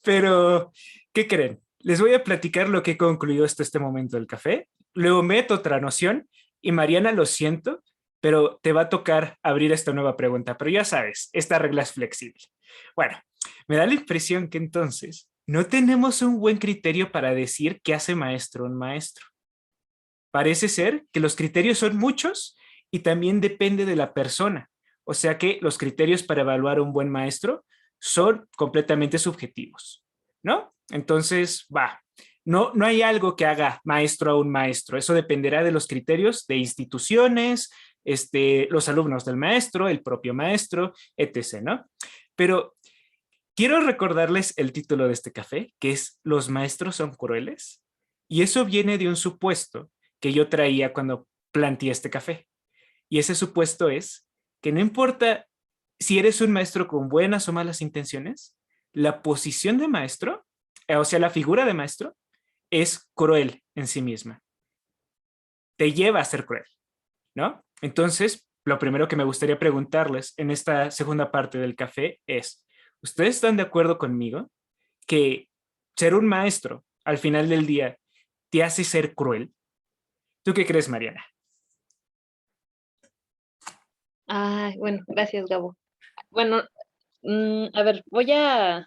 Pero, ¿qué creen? Les voy a platicar lo que he concluido hasta este momento del café. Luego meto otra noción y Mariana, lo siento, pero te va a tocar abrir esta nueva pregunta. Pero ya sabes, esta regla es flexible. Bueno, me da la impresión que entonces no tenemos un buen criterio para decir qué hace maestro un maestro. Parece ser que los criterios son muchos y también depende de la persona. O sea que los criterios para evaluar a un buen maestro son completamente subjetivos, ¿no? Entonces, no hay algo que haga maestro a un maestro. Eso dependerá de los criterios de instituciones, los alumnos del maestro, el propio maestro, etc., ¿no? Pero quiero recordarles el título de este café, que es ¿Los maestros son crueles? Y eso viene de un supuesto que yo traía cuando planteé este café. Y ese supuesto es que no importa si eres un maestro con buenas o malas intenciones, la posición de maestro, o sea, la figura de maestro, es cruel en sí misma. Te lleva a ser cruel, ¿no? Entonces, lo primero que me gustaría preguntarles en esta segunda parte del café es, ¿ustedes están de acuerdo conmigo que ser un maestro al final del día te hace ser cruel? ¿Tú qué crees, Mariana? Bueno, gracias, Gabo. Bueno, a ver, voy a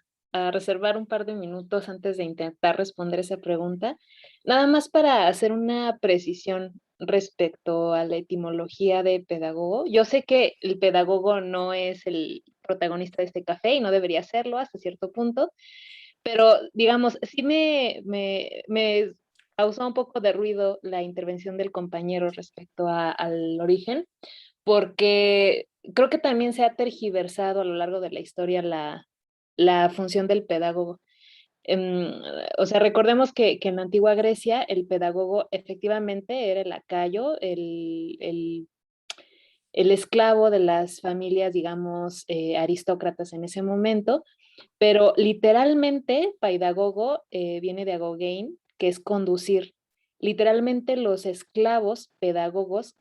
reservar un par de minutos antes de intentar responder esa pregunta, nada más para hacer una precisión respecto a la etimología de pedagogo. Yo sé que el pedagogo no es el protagonista de este café y no debería serlo hasta cierto punto, pero digamos, sí me causó un poco de ruido la intervención del compañero respecto al origen, porque creo que también se ha tergiversado a lo largo de la historia la función del pedagogo. O sea, recordemos que en la antigua Grecia el pedagogo efectivamente era el lacayo, el esclavo de las familias, digamos, aristócratas en ese momento, pero literalmente paidagogo viene de agogein, que es conducir. Literalmente los esclavos pedagogos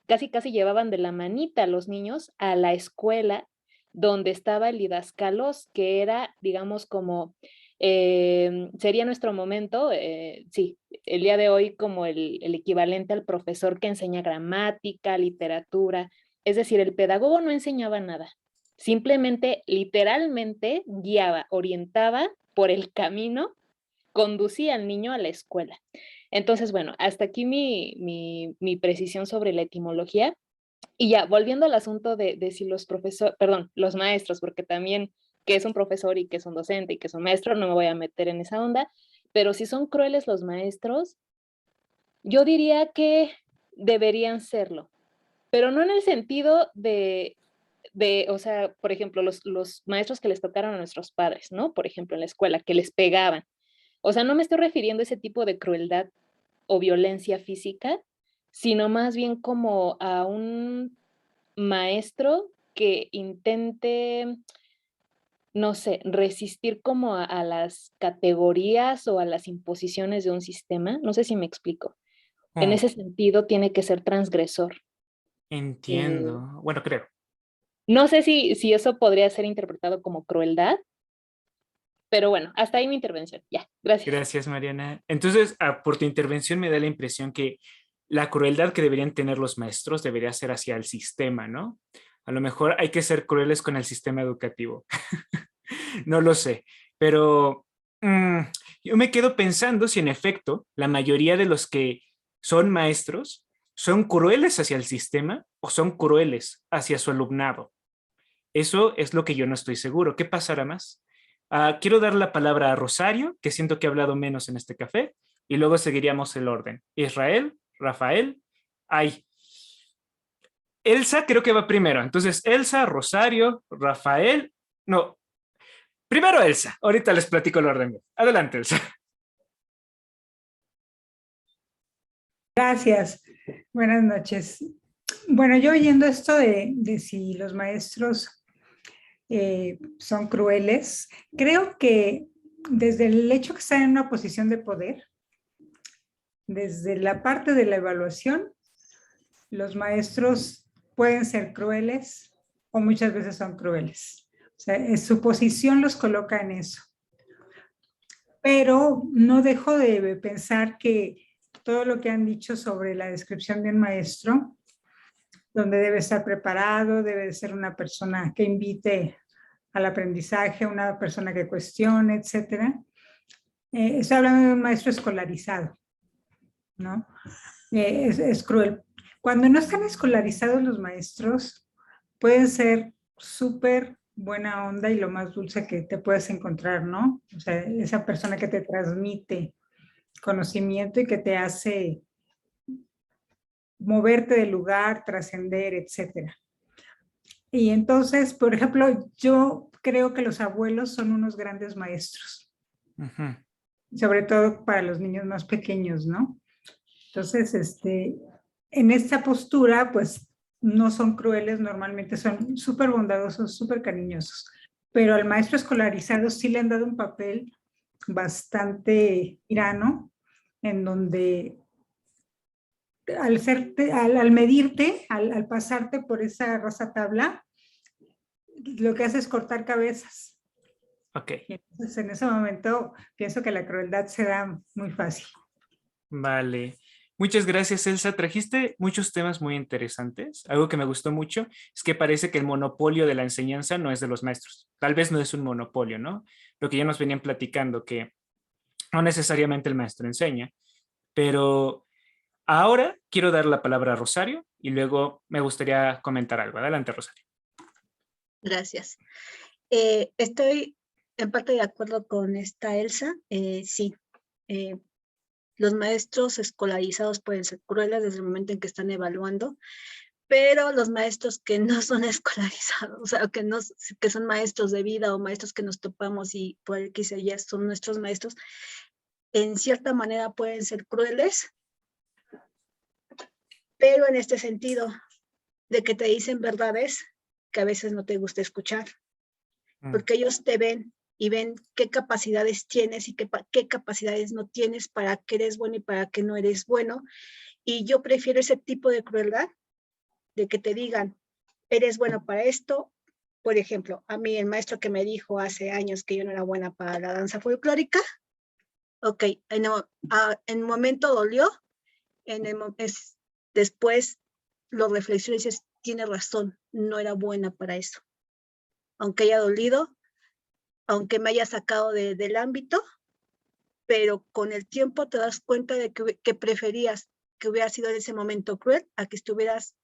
casi llevaban de la manita a los niños a la escuela donde estaba el didascalos, que era, digamos, como, sería nuestro momento, sí, el día de hoy como el equivalente al profesor que enseña gramática, literatura, es decir, el pedagogo no enseñaba nada, simplemente, literalmente, guiaba, orientaba por el camino, conducía al niño a la escuela. Entonces, bueno, hasta aquí mi precisión sobre la etimología. Y ya, volviendo al asunto de si los profesores, perdón, los maestros, porque también que es un profesor y que es un docente y que es un maestro, no me voy a meter en esa onda, pero si son crueles los maestros, yo diría que deberían serlo, pero no en el sentido o sea, por ejemplo, los maestros que les tocaron a nuestros padres, ¿no? Por ejemplo, en la escuela, que les pegaban. O sea, no me estoy refiriendo a ese tipo de crueldad o violencia física, sino más bien como a un maestro que intente no sé, resistir como a las categorías o a las imposiciones de un sistema. No sé si me explico. En Oh, ese sentido, tiene que ser transgresor. Eh, entiendo. Bueno, creo. no sé si eso podría ser interpretado como crueldad, pero bueno, hasta ahí mi intervención. Ya, gracias. Gracias, Mariana. Entonces, por tu intervención me da la impresión que la crueldad que deberían tener los maestros debería ser hacia el sistema, ¿no? A lo mejor hay que ser crueles con el sistema educativo. No lo sé, pero mm, yo me quedo pensando si en efecto la mayoría de los que son maestros son crueles hacia el sistema o son crueles hacia su alumnado. Eso es lo que yo no estoy seguro. ¿Qué pasará más? Quiero dar la palabra a Rosario, que siento que ha hablado menos en este café, y luego seguiríamos el orden. Israel, Rafael, ay, Elsa creo que va primero. Entonces, Elsa, Rosario, Rafael, no, primero Elsa. Ahorita les platico el orden. Adelante, Elsa. Gracias. Buenas noches. Bueno, yo oyendo esto de si los maestros son crueles, creo que desde el hecho que están en una posición de poder, desde la parte de la evaluación, los maestros pueden ser crueles o muchas veces son crueles. O sea, su posición los coloca en eso. Pero no dejo de pensar que todo lo que han dicho sobre la descripción de un maestro, donde debe estar preparado, debe ser una persona que invite al aprendizaje, una persona que cuestione, etcétera. Estoy hablando de un maestro escolarizado, ¿no? Es cruel. Cuando no están escolarizados los maestros, pueden ser súper buena onda y lo más dulce que te puedes encontrar, ¿no? O sea, esa persona que te transmite conocimiento y que te hace moverte del lugar, trascender, etcétera. Y entonces, por ejemplo, yo creo que los abuelos son unos grandes maestros, sobre todo para los niños más pequeños, ¿no? Entonces, en esta postura, pues no son crueles, normalmente son súper bondadosos, súper cariñosos, pero al maestro escolarizado sí le han dado un papel bastante tirano, en donde al medirte, al pasarte por esa razatabla, lo que hace es cortar cabezas. Ok. Y entonces en ese momento pienso que la crueldad se da muy fácil. Vale. Muchas gracias, Elsa. Trajiste muchos temas muy interesantes. Algo que me gustó mucho es que parece que el monopolio de la enseñanza no es de los maestros. Tal vez no es un monopolio, ¿no? Lo que ya nos venían platicando, que no necesariamente el maestro enseña, pero ahora quiero dar la palabra a Rosario y luego me gustaría comentar algo. Adelante, Rosario. Gracias. Estoy en parte de acuerdo con esta Elsa. Sí, los maestros escolarizados pueden ser crueles desde el momento en que están evaluando, pero los maestros que no son escolarizados, o sea, que son maestros de vida o maestros que nos topamos y por el que ya son nuestros maestros, en cierta manera pueden ser crueles, pero en este sentido de que te dicen verdades que a veces no te gusta escuchar, porque ellos te ven y ven qué capacidades tienes y qué capacidades no tienes, para qué eres bueno y para qué no eres bueno. Y yo prefiero ese tipo de crueldad, de que te digan, eres bueno para esto. Por ejemplo, a mí el maestro que me dijo hace años que yo no era buena para la danza folclórica, ok, en el momento dolió, después lo reflexioné y dices, tiene razón, no era buena para eso. Aunque haya dolido, aunque me haya sacado del ámbito, pero con el tiempo te das cuenta de que preferías que hubiera sido en ese momento cruel a que estuvieras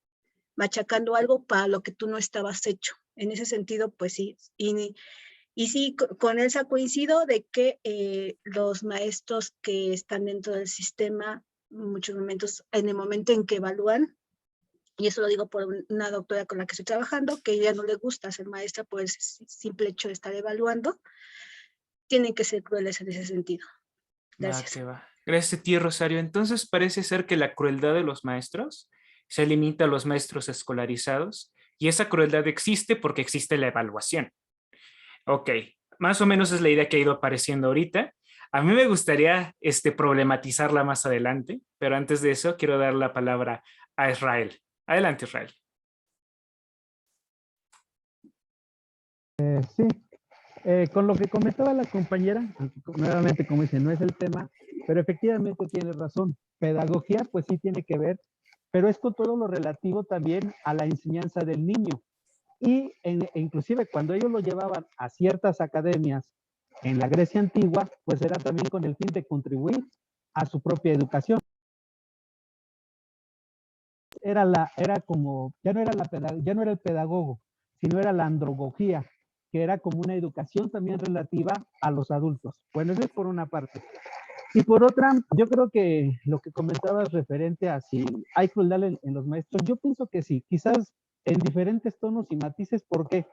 machacando algo para lo que tú no estabas hecho. En ese sentido, pues sí. Y sí, con Elsa coincido de que los maestros que están dentro del sistema, muchos momentos, en el momento en que evalúan, y eso lo digo por una doctora con la que estoy trabajando, que ella no le gusta ser maestra por el simple hecho de estar evaluando, tienen que ser crueles en ese sentido. Gracias. Va, que va. Gracias a ti, Rosario. Entonces parece ser que la crueldad de los maestros se limita a los maestros escolarizados y esa crueldad existe porque existe la evaluación. Ok, más o menos es la idea que ha ido apareciendo ahorita. A mí me gustaría problematizarla más adelante, pero antes de eso quiero dar la palabra a Israel. Adelante, Israel. Sí, con lo que comentaba la compañera, nuevamente como dice, no es el tema, pero efectivamente tiene razón. Pedagogía pues sí tiene que ver, pero es con todo lo relativo también a la enseñanza del niño. Inclusive cuando ellos lo llevaban a ciertas academias en la Grecia antigua, pues era también con el fin de contribuir a su propia educación. Era como, ya no era el pedagogo, sino era la androgogía, que era como una educación también relativa a los adultos. Bueno, eso es por una parte. Y por otra, yo creo que lo que comentabas referente a si hay crueldad en los maestros, yo pienso que sí, quizás en diferentes tonos y matices. ¿Por qué?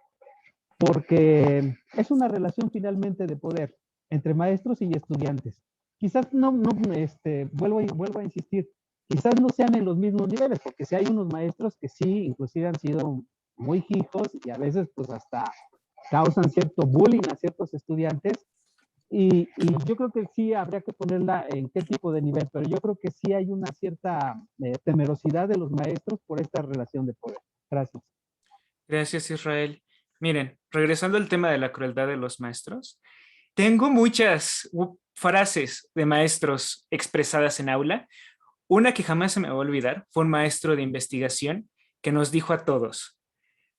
Porque es una relación finalmente de poder entre maestros y estudiantes. Quizás vuelvo a insistir, quizás no sean en los mismos niveles, porque si hay unos maestros que sí, inclusive han sido muy hijos y a veces pues hasta causan cierto bullying a ciertos estudiantes, y yo creo que sí habría que ponerla en qué tipo de nivel, pero yo creo que sí hay una cierta temerosidad de los maestros por esta relación de poder. Gracias. Gracias, Israel. Miren, regresando al tema de la crueldad de los maestros, tengo muchas frases de maestros expresadas en aula. Una que jamás se me va a olvidar fue un maestro de investigación que nos dijo a todos: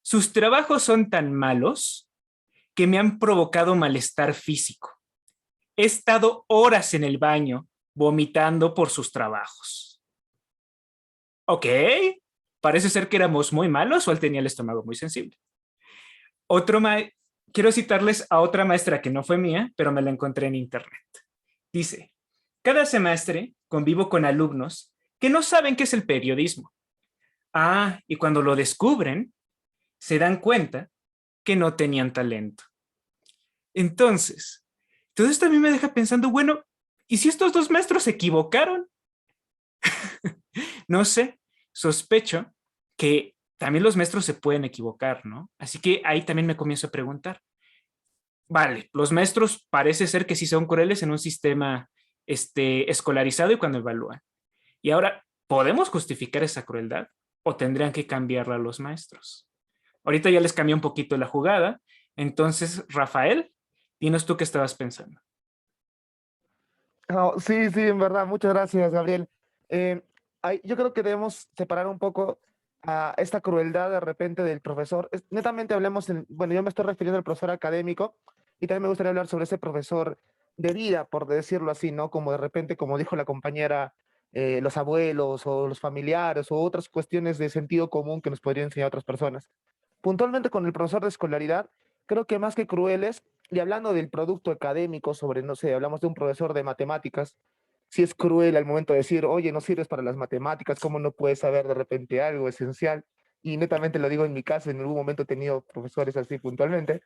sus trabajos son tan malos que me han provocado malestar físico. He estado horas en el baño vomitando por sus trabajos. Ok, parece ser que éramos muy malos o él tenía el estómago muy sensible. Quiero citarles a otra maestra que no fue mía, pero me la encontré en internet. Dice: cada semestre convivo con alumnos que no saben qué es el periodismo. Y cuando lo descubren, se dan cuenta que no tenían talento. Entonces, todo esto a mí me deja pensando, bueno, ¿y si estos dos maestros se equivocaron? No sé, sospecho que también los maestros se pueden equivocar, ¿no? Así que ahí también me comienzo a preguntar. Vale, los maestros parece ser que sí son crueles en un sistema escolarizado y cuando evalúan. Y ahora, ¿podemos justificar esa crueldad o tendrían que cambiarla los maestros? Ahorita ya les cambié un poquito la jugada. Entonces, Rafael, dinos tú qué estabas pensando. Oh, sí, sí, en verdad, muchas gracias, Gabriel. Yo creo que debemos separar un poco a esta crueldad de repente del profesor. Netamente hablemos, bueno, yo me estoy refiriendo al profesor académico y también me gustaría hablar sobre ese profesor de vida, por decirlo así, ¿no? Como de repente, como dijo la compañera, los abuelos o los familiares o otras cuestiones de sentido común que nos podrían enseñar otras personas. Puntualmente con el profesor de escolaridad, creo que más que crueles, y hablando del producto académico, sobre, no sé, hablamos de un profesor de matemáticas, si es cruel al momento de decir, oye, no sirves para las matemáticas, ¿cómo no puedes saber de repente algo esencial? Y netamente lo digo en mi caso, en algún momento he tenido profesores así puntualmente.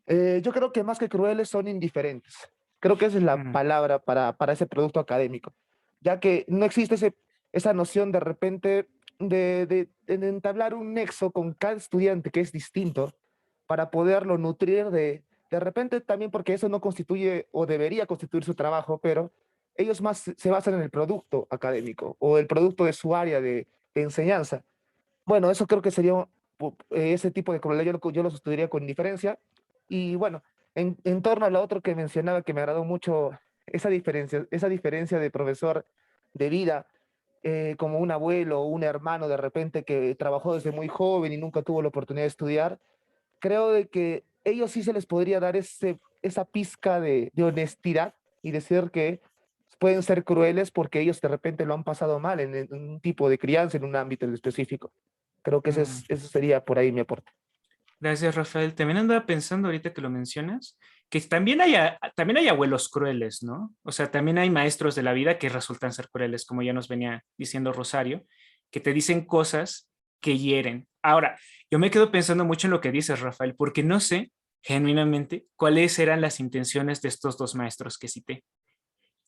Yo creo que más que crueles son indiferentes. Creo que esa es la palabra para ese producto académico, ya que no existe esa noción de repente de entablar un nexo con cada estudiante que es distinto para poderlo nutrir de repente también, porque eso no constituye o debería constituir su trabajo, pero ellos más se basan en el producto académico o el producto de su área de enseñanza. Bueno, eso creo que sería ese tipo de crueldad, yo lo sustituiría con indiferencia. Y bueno, en torno a lo otro que mencionaba, que me agradó mucho esa diferencia de profesor de vida, como un abuelo o un hermano de repente que trabajó desde muy joven y nunca tuvo la oportunidad de estudiar, creo de que ellos sí se les podría dar esa pizca de honestidad y decir que pueden ser crueles porque ellos de repente lo han pasado mal en un tipo de crianza, en un ámbito en específico. Creo que eso sería por ahí mi aporte. Gracias, Rafael. También andaba pensando ahorita que lo mencionas, que también hay abuelos crueles, ¿no? O sea, también hay maestros de la vida que resultan ser crueles, como ya nos venía diciendo Rosario, que te dicen cosas que hieren. Ahora, yo me quedo pensando mucho en lo que dices, Rafael, porque no sé genuinamente cuáles eran las intenciones de estos dos maestros que cité.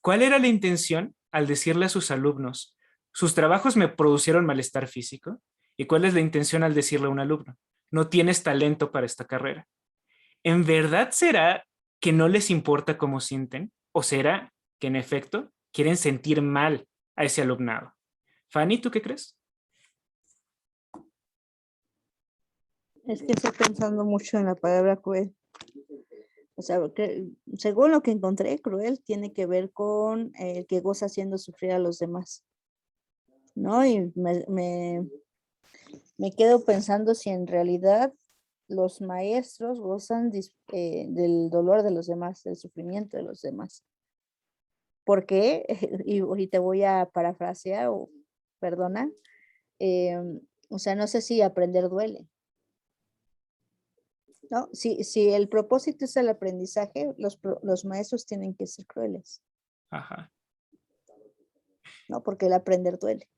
¿Cuál era la intención al decirle a sus alumnos, sus trabajos me producieron malestar físico? ¿Y cuál es la intención al decirle a un alumno, no tienes talento para esta carrera? ¿En verdad será que no les importa cómo sienten? ¿O será que en efecto quieren sentir mal a ese alumnado? Fanny, ¿tú qué crees? Es que estoy pensando mucho en la palabra cruel. O sea, según lo que encontré, cruel tiene que ver con el que goza haciendo sufrir a los demás, ¿no? Y me quedo pensando si en realidad los maestros gozan del dolor de los demás, del sufrimiento de los demás. ¿Por qué? Y te voy a parafrasear, o perdona. O sea, no sé si aprender duele, ¿no? Si el propósito es el aprendizaje, los maestros tienen que ser crueles, Ajá. ¿no? Porque el aprender duele.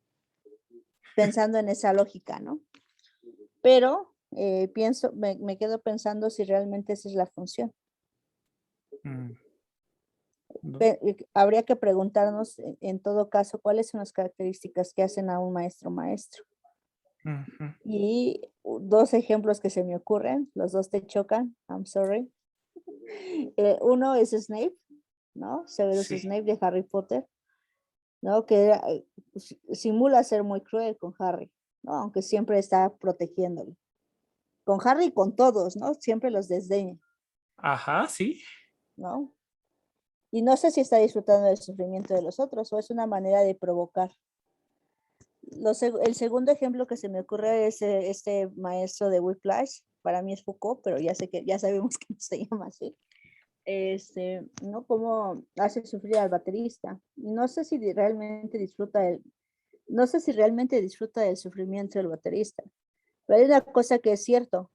Pensando en esa lógica, ¿no? Pero me quedo pensando si realmente esa es la función. Habría que preguntarnos, en todo caso, cuáles son las características que hacen a un maestro maestro. Y dos ejemplos que se me ocurren, los dos te chocan, I'm sorry. Uno es Snape, ¿no? Severus Snape de Harry Potter, ¿no? Que simula ser muy cruel con Harry, ¿no? Aunque siempre está protegiéndolo. Con Harry y con todos, ¿no? Siempre los desdeña. Ajá, sí. ¿No? Y no sé si está disfrutando del sufrimiento de los otros o es una manera de provocar. El segundo ejemplo que se me ocurre es este maestro de Whiplash. Para mí es Foucault, pero ya sabemos que no se llama así. ¿No? Cómo hace sufrir al baterista. No sé si realmente disfruta del sufrimiento del baterista. Pero hay una cosa que es cierto.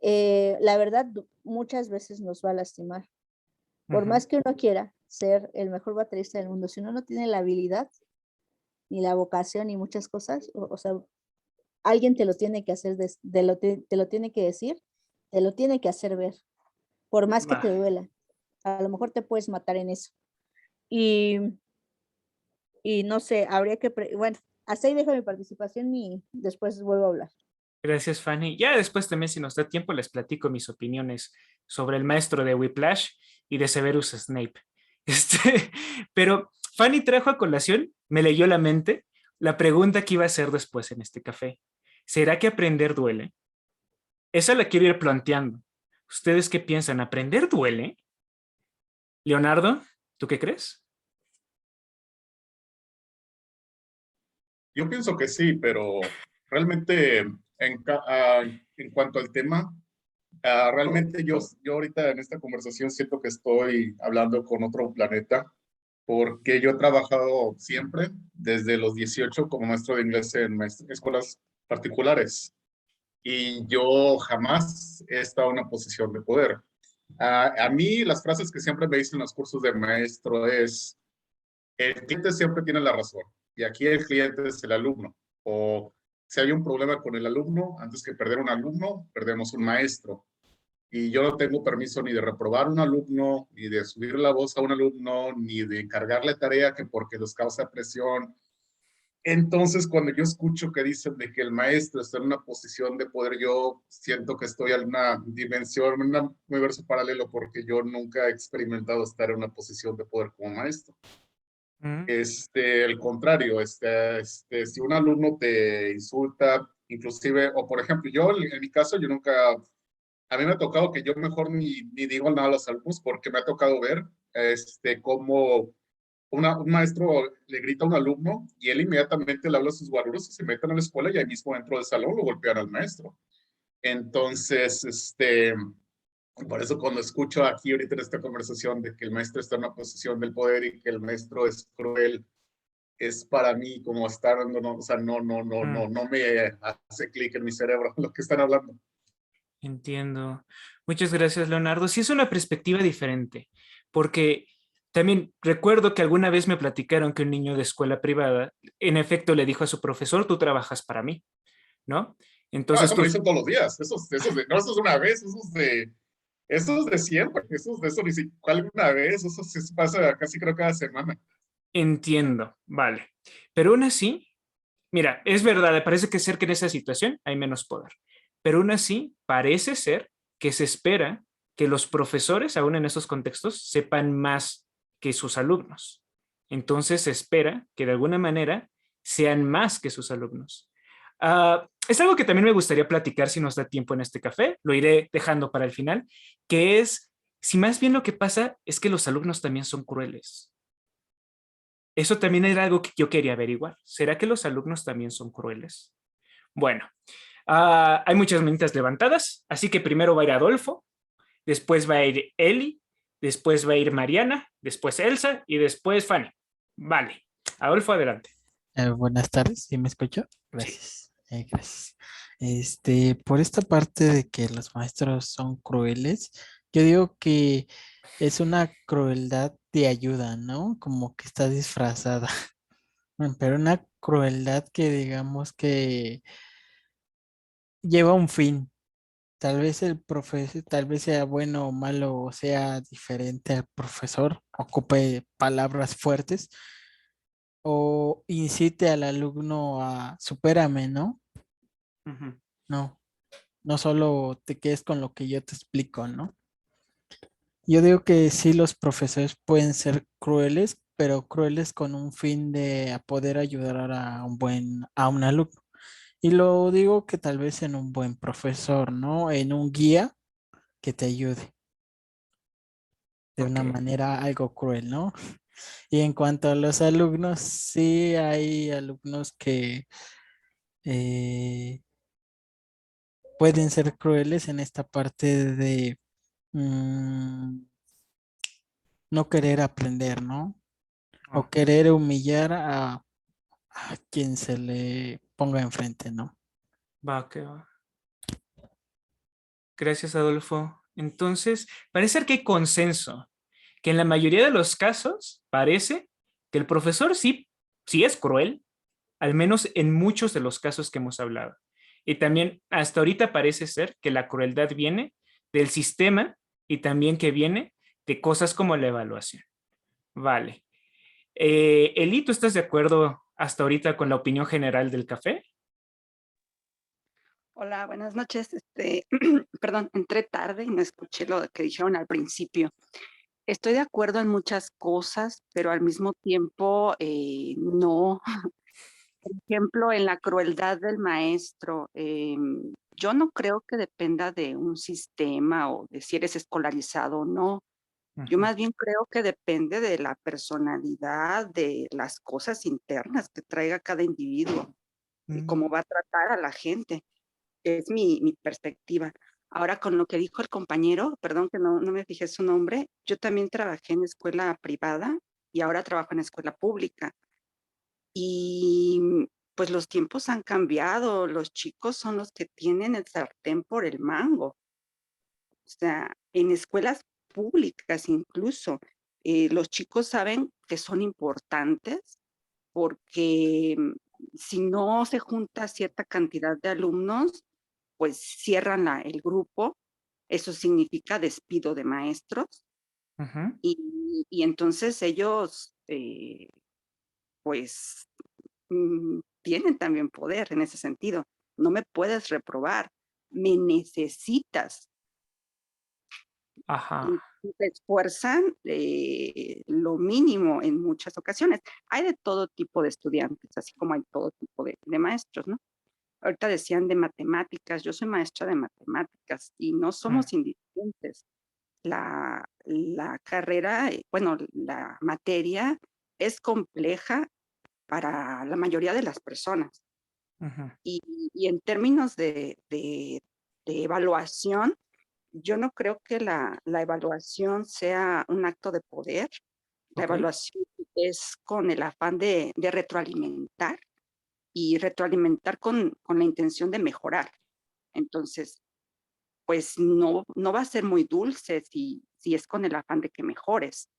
La verdad muchas veces nos va a lastimar. Por más que uno quiera ser el mejor baterista del mundo, si uno no tiene la habilidad, ni la vocación, ni muchas cosas, o sea, alguien te lo tiene que hacer, te lo tiene que decir, te lo tiene que hacer ver, por más que te duela. A lo mejor te puedes matar en eso. Y no sé, habría que, bueno, hasta ahí dejo mi participación y después vuelvo a hablar. Gracias, Fanny. Ya después también, si nos da tiempo, les platico mis opiniones sobre el maestro de Whiplash y de Severus Snape. Pero Fanny trajo a colación, me leyó la mente, la pregunta que iba a hacer después en este café. ¿Será que aprender duele? Esa la quiero ir planteando. ¿Ustedes qué piensan? ¿Aprender duele? Leonardo, ¿tú qué crees? Yo pienso que sí, pero realmente en cuanto al tema, realmente yo ahorita en esta conversación siento que estoy hablando con otro planeta, porque yo he trabajado siempre desde los 18 como maestro de inglés en escuelas particulares y yo jamás he estado en una posición de poder. A mí las frases que siempre me dicen en los cursos de maestro es, el cliente siempre tiene la razón y aquí el cliente es el alumno. O si hay un problema con el alumno, antes que perder un alumno, perdemos un maestro. Y yo no tengo permiso ni de reprobar a un alumno, ni de subir la voz a un alumno, ni de encargarle tarea que porque nos causa presión. Entonces, cuando yo escucho que dicen de que el maestro está en una posición de poder, yo siento que estoy en una dimensión, en un universo paralelo, porque yo nunca he experimentado estar en una posición de poder como maestro. El contrario, si un alumno te insulta, inclusive, o por ejemplo, yo en mi caso, yo nunca, a mí me ha tocado que yo mejor ni digo nada a los alumnos porque me ha tocado ver cómo un maestro le grita a un alumno y él inmediatamente le habla a sus guaruros y se meten a la escuela y ahí mismo dentro del salón lo golpean al maestro. Entonces, por eso cuando escucho aquí ahorita en esta conversación de que el maestro está en una posición del poder y que el maestro es cruel, es para mí como estar, o sea, no me hace clic en mi cerebro lo que están hablando. Entiendo. Muchas gracias, Leonardo. Sí es una perspectiva diferente, porque también recuerdo que alguna vez me platicaron que un niño de escuela privada, en efecto, le dijo a su profesor, tú trabajas para mí, ¿no? Entonces, eso me dicen todos los días. Eso es una vez, eso es de siempre. Eso ni siquiera una vez, eso se pasa casi creo cada semana. Entiendo, vale. Pero aún así, mira, es verdad, parece que ser que en esa situación hay menos poder. Pero aún así, parece ser que se espera que los profesores, aún en esos contextos, sepan más que sus alumnos. Entonces se espera que de alguna manera sean más que sus alumnos. Es algo que también me gustaría platicar si nos da tiempo en este café, lo iré dejando para el final, que es si más bien lo que pasa es que los alumnos también son crueles. Eso también era algo que yo quería averiguar. ¿Será que los alumnos también son crueles? Bueno, hay muchas manitas levantadas, así que primero va a ir Adolfo, después va a ir Eli, después va a ir Mariana, después Elsa y después Fanny. Vale, Adolfo, adelante. Buenas tardes, ¿sí me escucho? Gracias. Gracias. Por esta parte de que los maestros son crueles, yo digo que es una crueldad de ayuda, ¿no? Como que está disfrazada. Pero una crueldad que digamos que lleva un fin. Tal vez el profesor, tal vez sea bueno o malo o sea diferente al profesor, ocupe palabras fuertes o incite al alumno a supérame, ¿no? No, no solo te quedes con lo que yo te explico, ¿no? Yo digo que sí, los profesores pueden ser crueles, pero crueles con un fin de poder ayudar a un alumno. Y lo digo que tal vez en un buen profesor, ¿no? En un guía que te ayude de una manera algo cruel, ¿no? Y en cuanto a los alumnos, sí hay alumnos que pueden ser crueles en esta parte de no querer aprender, ¿no? O querer humillar a quien se le ponga enfrente, ¿no? Va, que va. Gracias, Adolfo. Entonces, parece ser que hay consenso, que en la mayoría de los casos parece que el profesor sí es cruel, al menos en muchos de los casos que hemos hablado. Y también hasta ahorita parece ser que la crueldad viene del sistema y también que viene de cosas como la evaluación. Vale. Eli, ¿tú estás de acuerdo hasta ahorita con la opinión general del café? Hola, buenas noches. Perdón, entré tarde y no escuché lo que dijeron al principio. Estoy de acuerdo en muchas cosas, pero al mismo tiempo no. Por ejemplo, en la crueldad del maestro, yo no creo que dependa de un sistema o de si eres escolarizado o no. Yo más bien creo que depende de la personalidad, de las cosas internas que traiga cada individuo y cómo va a tratar a la gente. Es mi perspectiva. Ahora, con lo que dijo el compañero, perdón que no me fijé su nombre, yo también trabajé en escuela privada y ahora trabajo en escuela pública. Y pues los tiempos han cambiado, los chicos son los que tienen el sartén por el mango. O sea, en escuelas públicas incluso, los chicos saben que son importantes porque si no se junta cierta cantidad de alumnos, pues cierran el grupo. Eso significa despido de maestros. Y entonces ellos, pues, tienen también poder en ese sentido. No me puedes reprobar, me necesitas. Ajá. Y se esfuerzan lo mínimo en muchas ocasiones. Hay de todo tipo de estudiantes, así como hay todo tipo de maestros, ¿no? Ahorita decían de matemáticas, yo soy maestra de matemáticas y no somos indiferentes. La carrera, bueno, la materia es compleja para la mayoría de las personas. Y en términos de evaluación, yo no creo que la evaluación sea un acto de poder. La evaluación es con el afán de retroalimentar y retroalimentar con la intención de mejorar. Entonces, pues no va a ser muy dulce si es con el afán de que mejores.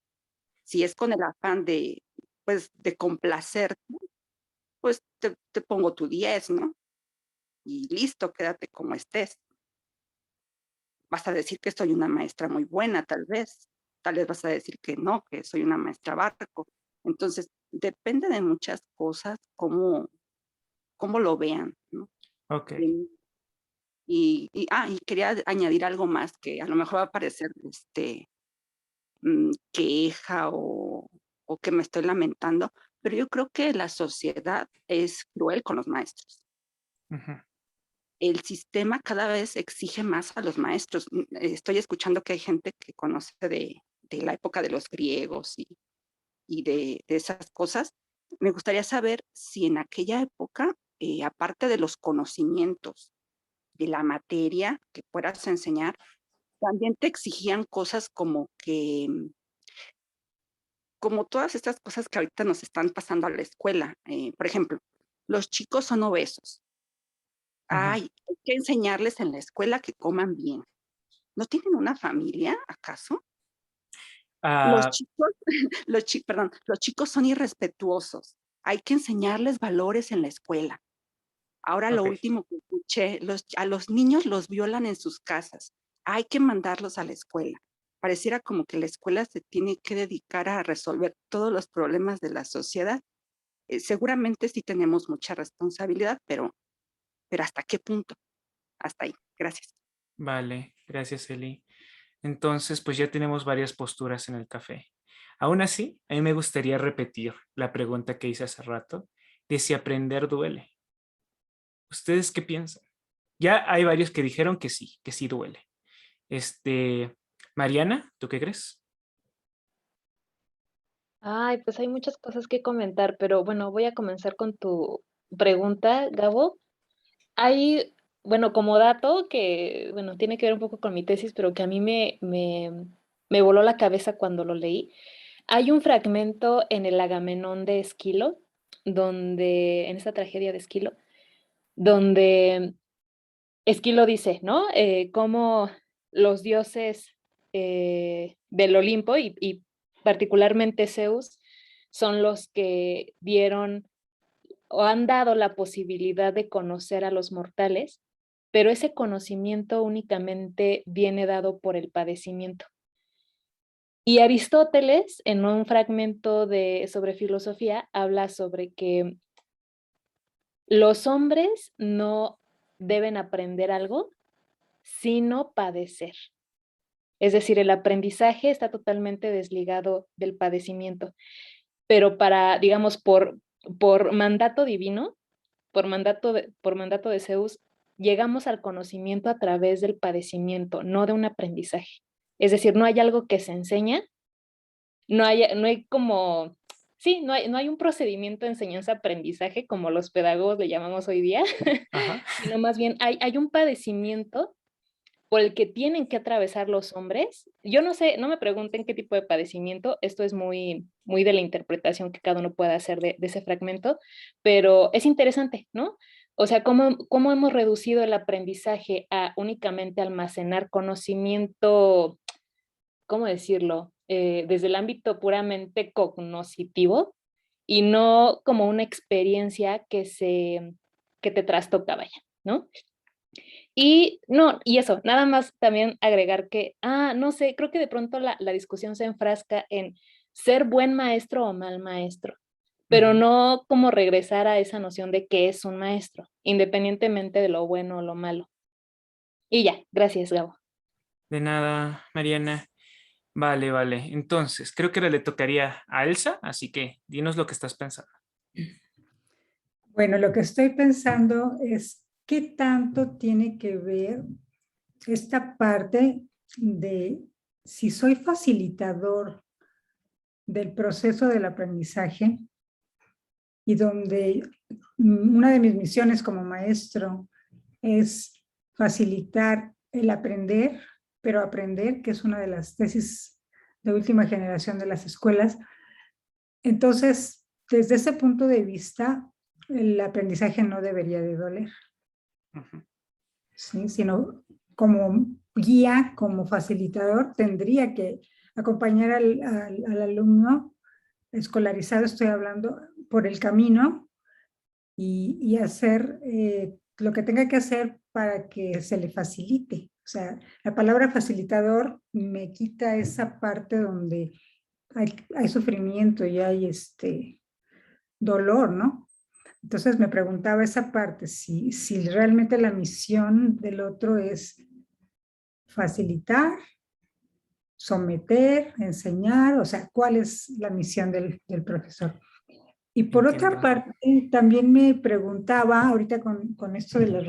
Si es con el afán de, pues, de complacerte, pues te pongo tu 10, ¿no? Y listo, quédate como estés. Vas a decir que soy una maestra muy buena, tal vez vas a decir que no, que soy una maestra barco. Entonces, depende de muchas cosas, cómo lo vean, ¿no? Ok. Y quería añadir algo más que a lo mejor va a parecer queja o que me estoy lamentando, pero yo creo que la sociedad es cruel con los maestros. El sistema cada vez exige más a los maestros. Estoy escuchando que hay gente que conoce de la época de los griegos y de esas cosas. Me gustaría saber si en aquella época, aparte de los conocimientos de la materia que puedas enseñar, también te exigían cosas como todas estas cosas que ahorita nos están pasando a la escuela. Por ejemplo, los chicos son obesos. Hay que enseñarles en la escuela que coman bien. ¿No tienen una familia, acaso? Los chicos son irrespetuosos. Hay que enseñarles valores en la escuela. Ahora lo último que escuché, a los niños los violan en sus casas. Hay que mandarlos a la escuela. Pareciera como que la escuela se tiene que dedicar a resolver todos los problemas de la sociedad. Seguramente sí tenemos mucha responsabilidad, pero ¿hasta qué punto? Hasta ahí. Gracias. Vale, gracias, Eli. Entonces, pues ya tenemos varias posturas en el café. Aún así, a mí me gustaría repetir la pregunta que hice hace rato de si aprender duele. ¿Ustedes qué piensan? Ya hay varios que dijeron que sí duele. Mariana, ¿tú qué crees? Ay, pues hay muchas cosas que comentar, pero bueno, voy a comenzar con tu pregunta, Gabo. Hay, bueno, como dato que, bueno, tiene que ver un poco con mi tesis, pero que a mí me voló la cabeza cuando lo leí. Hay un fragmento en el Agamenón de Esquilo, en esta tragedia de Esquilo, donde Esquilo dice, ¿no? Cómo los dioses del Olimpo y particularmente Zeus son los que dieron o han dado la posibilidad de conocer a los mortales, pero ese conocimiento únicamente viene dado por el padecimiento. Y Aristóteles, en un fragmento sobre filosofía, habla sobre que los hombres no deben aprender algo, sino padecer. Es decir, el aprendizaje está totalmente desligado del padecimiento, pero digamos, por mandato divino, por mandato de Zeus, llegamos al conocimiento a través del padecimiento, no de un aprendizaje. Es decir, no hay algo que se enseña, no hay como, sí, no hay un procedimiento de enseñanza-aprendizaje como los pedagogos le llamamos hoy día, sino más bien hay un padecimiento por el que tienen que atravesar los hombres. Yo no sé, no me pregunten qué tipo de padecimiento, esto es muy, muy de la interpretación que cada uno pueda hacer de ese fragmento, pero es interesante, ¿no? O sea, cómo hemos reducido el aprendizaje a únicamente almacenar conocimiento, ¿cómo decirlo? Desde el ámbito puramente cognoscitivo y no como una experiencia que te trastoca, vaya, ¿no? Y eso, nada más también agregar que, no sé, creo que de pronto la discusión se enfrasca en ser buen maestro o mal maestro, pero no como regresar a esa noción de qué es un maestro, independientemente de lo bueno o lo malo. Y ya, gracias, Gabo. De nada, Mariana. Vale. Entonces, creo que ahora le tocaría a Elsa, así que dinos lo que estás pensando. Bueno, lo que estoy pensando es qué tanto tiene que ver esta parte de si soy facilitador del proceso del aprendizaje y donde una de mis misiones como maestro es facilitar el aprender, pero aprender, que es una de las tesis de última generación de las escuelas. Entonces, desde ese punto de vista, el aprendizaje no debería de doler, ¿sí? Sino como guía, como facilitador, tendría que acompañar al alumno escolarizado, estoy hablando, por el camino y hacer lo que tenga que hacer para que se le facilite. O sea, la palabra facilitador me quita esa parte donde hay sufrimiento y hay dolor, ¿no? Entonces me preguntaba esa parte, si realmente la misión del otro es facilitar, someter, enseñar, o sea, ¿cuál es la misión del profesor? Y por otra Entiendo. parte, también me preguntaba, ahorita con esto de las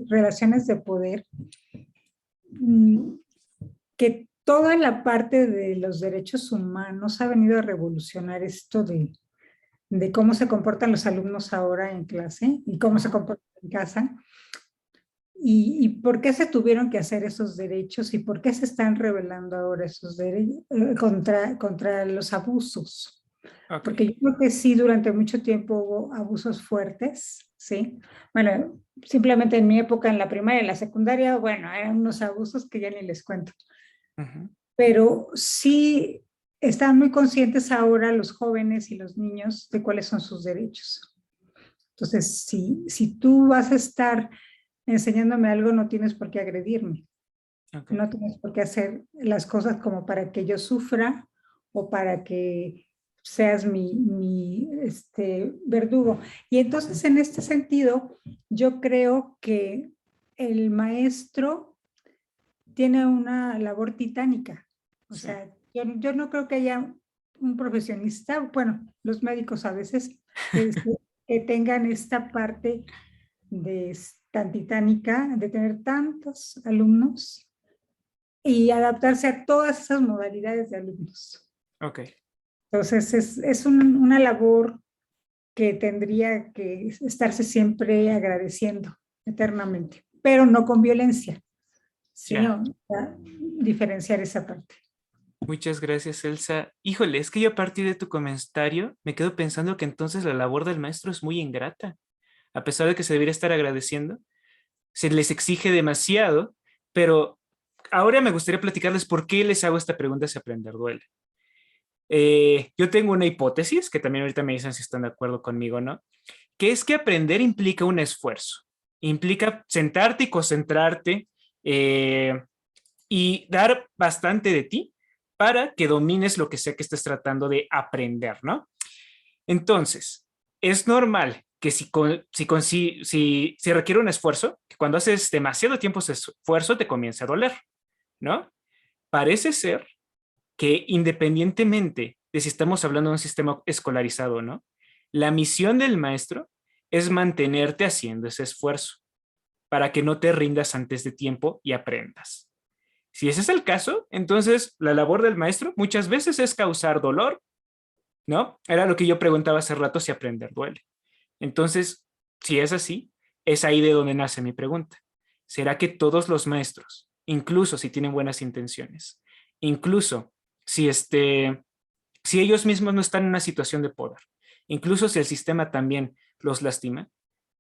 relaciones de poder, que toda la parte de los derechos humanos ha venido a revolucionar esto de cómo se comportan los alumnos ahora en clase y cómo se comportan en casa. ¿Y por qué se tuvieron que hacer esos derechos y por qué se están revelando ahora esos derechos contra los abusos? Ok. Porque yo creo que sí, durante mucho tiempo hubo abusos fuertes, ¿sí? Bueno, simplemente en mi época, en la primaria y en la secundaria, bueno, eran unos abusos que ya ni les cuento. Ujú. Pero sí están muy conscientes ahora los jóvenes y los niños de cuáles son sus derechos. Entonces, si tú vas a estar enseñándome algo, no tienes por qué agredirme. Ok. No tienes por qué hacer las cosas como para que yo sufra o para que seas mi verdugo. Y entonces, en este sentido, yo creo que el maestro tiene una labor titánica. O Sí. sea, yo no creo que haya un profesionista, bueno, los médicos a veces, que tengan esta parte tan titánica de tener tantos alumnos y adaptarse a todas esas modalidades de alumnos. Ok. Entonces, es una labor que tendría que estarse siempre agradeciendo eternamente, pero no con violencia, Ya. sino diferenciar esa parte. Muchas gracias, Elsa. Híjole, es que yo a partir de tu comentario me quedo pensando que entonces la labor del maestro es muy ingrata. A pesar de que se debería estar agradeciendo, se les exige demasiado, pero ahora me gustaría platicarles por qué les hago esta pregunta si aprender duele. Yo tengo una hipótesis, que también ahorita me dicen si están de acuerdo conmigo o no, que es que aprender implica un esfuerzo, implica sentarte y concentrarte y dar bastante de ti para que domines lo que sea que estés tratando de aprender, ¿no? Entonces, es normal que si requiere un esfuerzo, que cuando haces demasiado tiempo ese esfuerzo te comience a doler, ¿no? Parece ser que independientemente de si estamos hablando de un sistema escolarizado o no, la misión del maestro es mantenerte haciendo ese esfuerzo para que no te rindas antes de tiempo y aprendas. Si ese es el caso, entonces la labor del maestro muchas veces es causar dolor, ¿no? Era lo que yo preguntaba hace rato, si aprender duele. Entonces, si es así, es ahí de donde nace mi pregunta. ¿Será que todos los maestros, incluso si tienen buenas intenciones, incluso si, si ellos mismos no están en una situación de poder, incluso si el sistema también los lastima,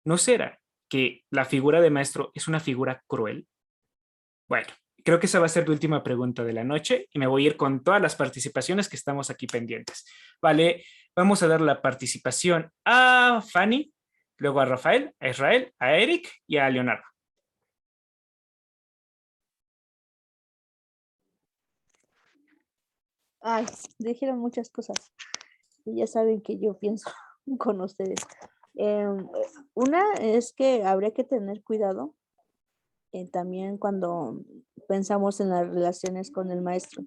¿no será que la figura de maestro es una figura cruel? Bueno, creo que esa va a ser la última pregunta de la noche y me voy a ir con todas las participaciones que estamos aquí pendientes. Vale, vamos a dar la participación a Fanny, luego a Rafael, a Israel, a Eric y a Leonardo. Ay, dijeron muchas cosas. Y ya saben que yo pienso con ustedes. Una es que habría que tener cuidado también cuando pensamos en las relaciones con el maestro.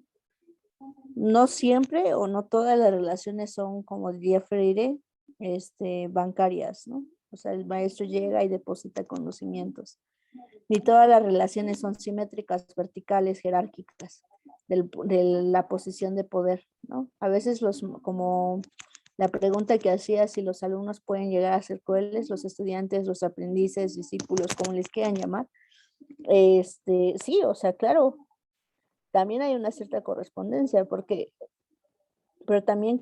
No siempre o no todas las relaciones son, como diría Freire, bancarias, ¿no? O sea, el maestro llega y deposita conocimientos. Ni todas las relaciones son simétricas, verticales, jerárquicas, de la posición de poder, ¿no? A veces como la pregunta que hacía, si los alumnos pueden llegar a ser crueles, los estudiantes, los aprendices, discípulos, como les quieran llamar, sí, o sea, claro, también hay una cierta correspondencia, pero también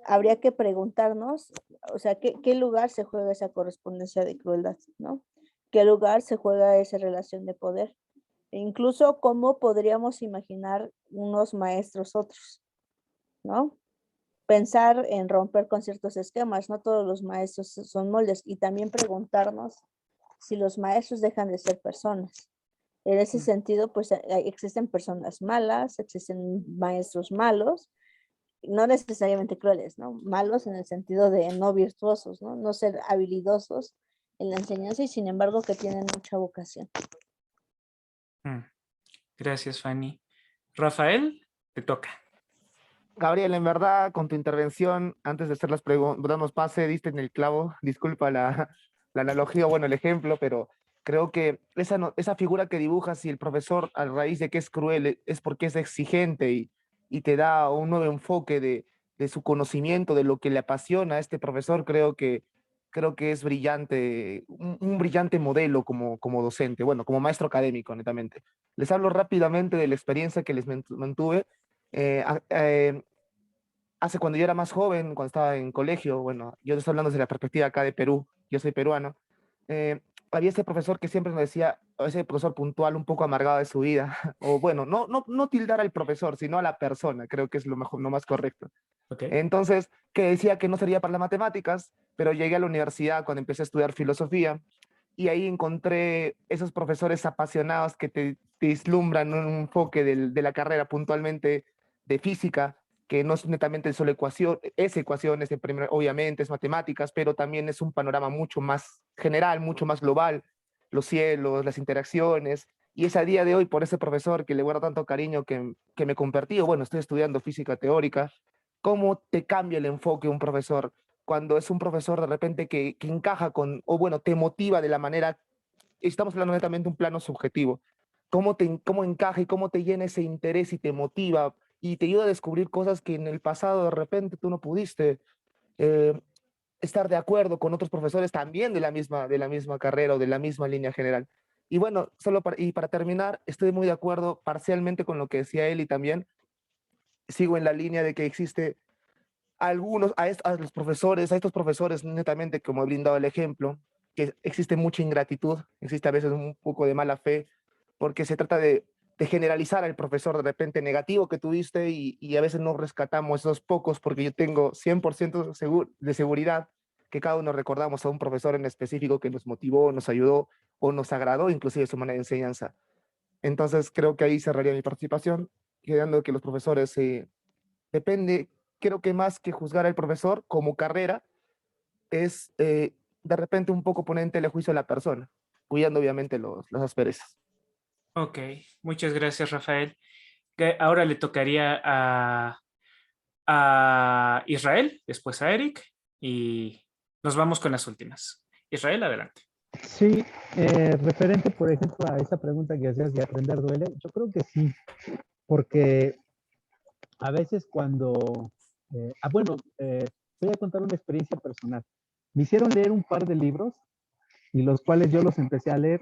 habría que preguntarnos, o sea, ¿qué lugar se juega esa correspondencia de crueldad, ¿no? ¿Qué lugar se juega esa relación de poder? E incluso cómo podríamos imaginar unos maestros otros, ¿no? Pensar en romper con ciertos esquemas, no todos los maestros son moldes, y también preguntarnos si los maestros dejan de ser personas. En ese sentido, pues existen personas malas, existen maestros malos, no necesariamente crueles, ¿no? Malos en el sentido de no virtuosos, ¿no? No ser habilidosos en la enseñanza y sin embargo que tienen mucha vocación. Gracias, Fanny. Rafael, te toca. Gabriel, en verdad, con tu intervención, antes de hacer las preguntas, damos pase, diste en el clavo, disculpa la analogía, bueno, el ejemplo, pero creo que esa figura que dibujas y el profesor, a raíz de que es cruel, es porque es exigente y te da un nuevo enfoque de su conocimiento, de lo que le apasiona a este profesor, creo que es brillante, un brillante modelo como docente, bueno, como maestro académico, netamente. Les hablo rápidamente de la experiencia que les mantuve. Hace cuando yo era más joven, cuando estaba en colegio, bueno, yo estoy hablando desde la perspectiva acá de Perú, yo soy peruano, había este profesor que siempre nos decía, ese profesor puntual un poco amargado de su vida, o bueno, no tildar al profesor, sino a la persona, creo que es lo mejor, lo más correcto. Okay. Entonces, que decía que no sería para las matemáticas, pero llegué a la universidad cuando empecé a estudiar filosofía y ahí encontré esos profesores apasionados que te vislumbran un enfoque de la carrera puntualmente de física, que no es netamente solo ecuaciones, obviamente es matemáticas, pero también es un panorama mucho más general, mucho más global, los cielos, las interacciones, y es a día de hoy por ese profesor que le guardo tanto cariño que me convertí, bueno, estoy estudiando física teórica, cómo te cambia el enfoque un profesor cuando es un profesor de repente que encaja con, o bueno, te motiva de la manera, estamos hablando netamente de un plano subjetivo, cómo encaja y cómo te llena ese interés y te motiva y te ayuda a descubrir cosas que en el pasado de repente tú no pudiste estar de acuerdo con otros profesores también de la misma carrera o de la misma línea general. Y bueno, para terminar, estoy muy de acuerdo parcialmente con lo que decía él y también sigo en la línea de que existe a los profesores, a estos profesores netamente, como he brindado el ejemplo, que existe mucha ingratitud, existe a veces un poco de mala fe, porque se trata de generalizar al profesor de repente negativo que tuviste y a veces no rescatamos esos pocos, porque yo tengo 100% de seguridad que cada uno recordamos a un profesor en específico que nos motivó, nos ayudó o nos agradó inclusive su manera de enseñanza. Entonces creo que ahí cerraría mi participación, quedando que los profesores depende, creo que más que juzgar al profesor como carrera, es de repente un poco poner en telejuicio a la persona, cuidando obviamente las asperezas. Ok, muchas gracias, Rafael. Que ahora le tocaría a Israel, después a Eric, y nos vamos con las últimas. Israel, adelante. Sí, referente, por ejemplo, a esa pregunta que hacías de aprender duele, yo creo que sí, porque a veces cuando, voy a contar una experiencia personal. Me hicieron leer un par de libros y los cuales yo los empecé a leer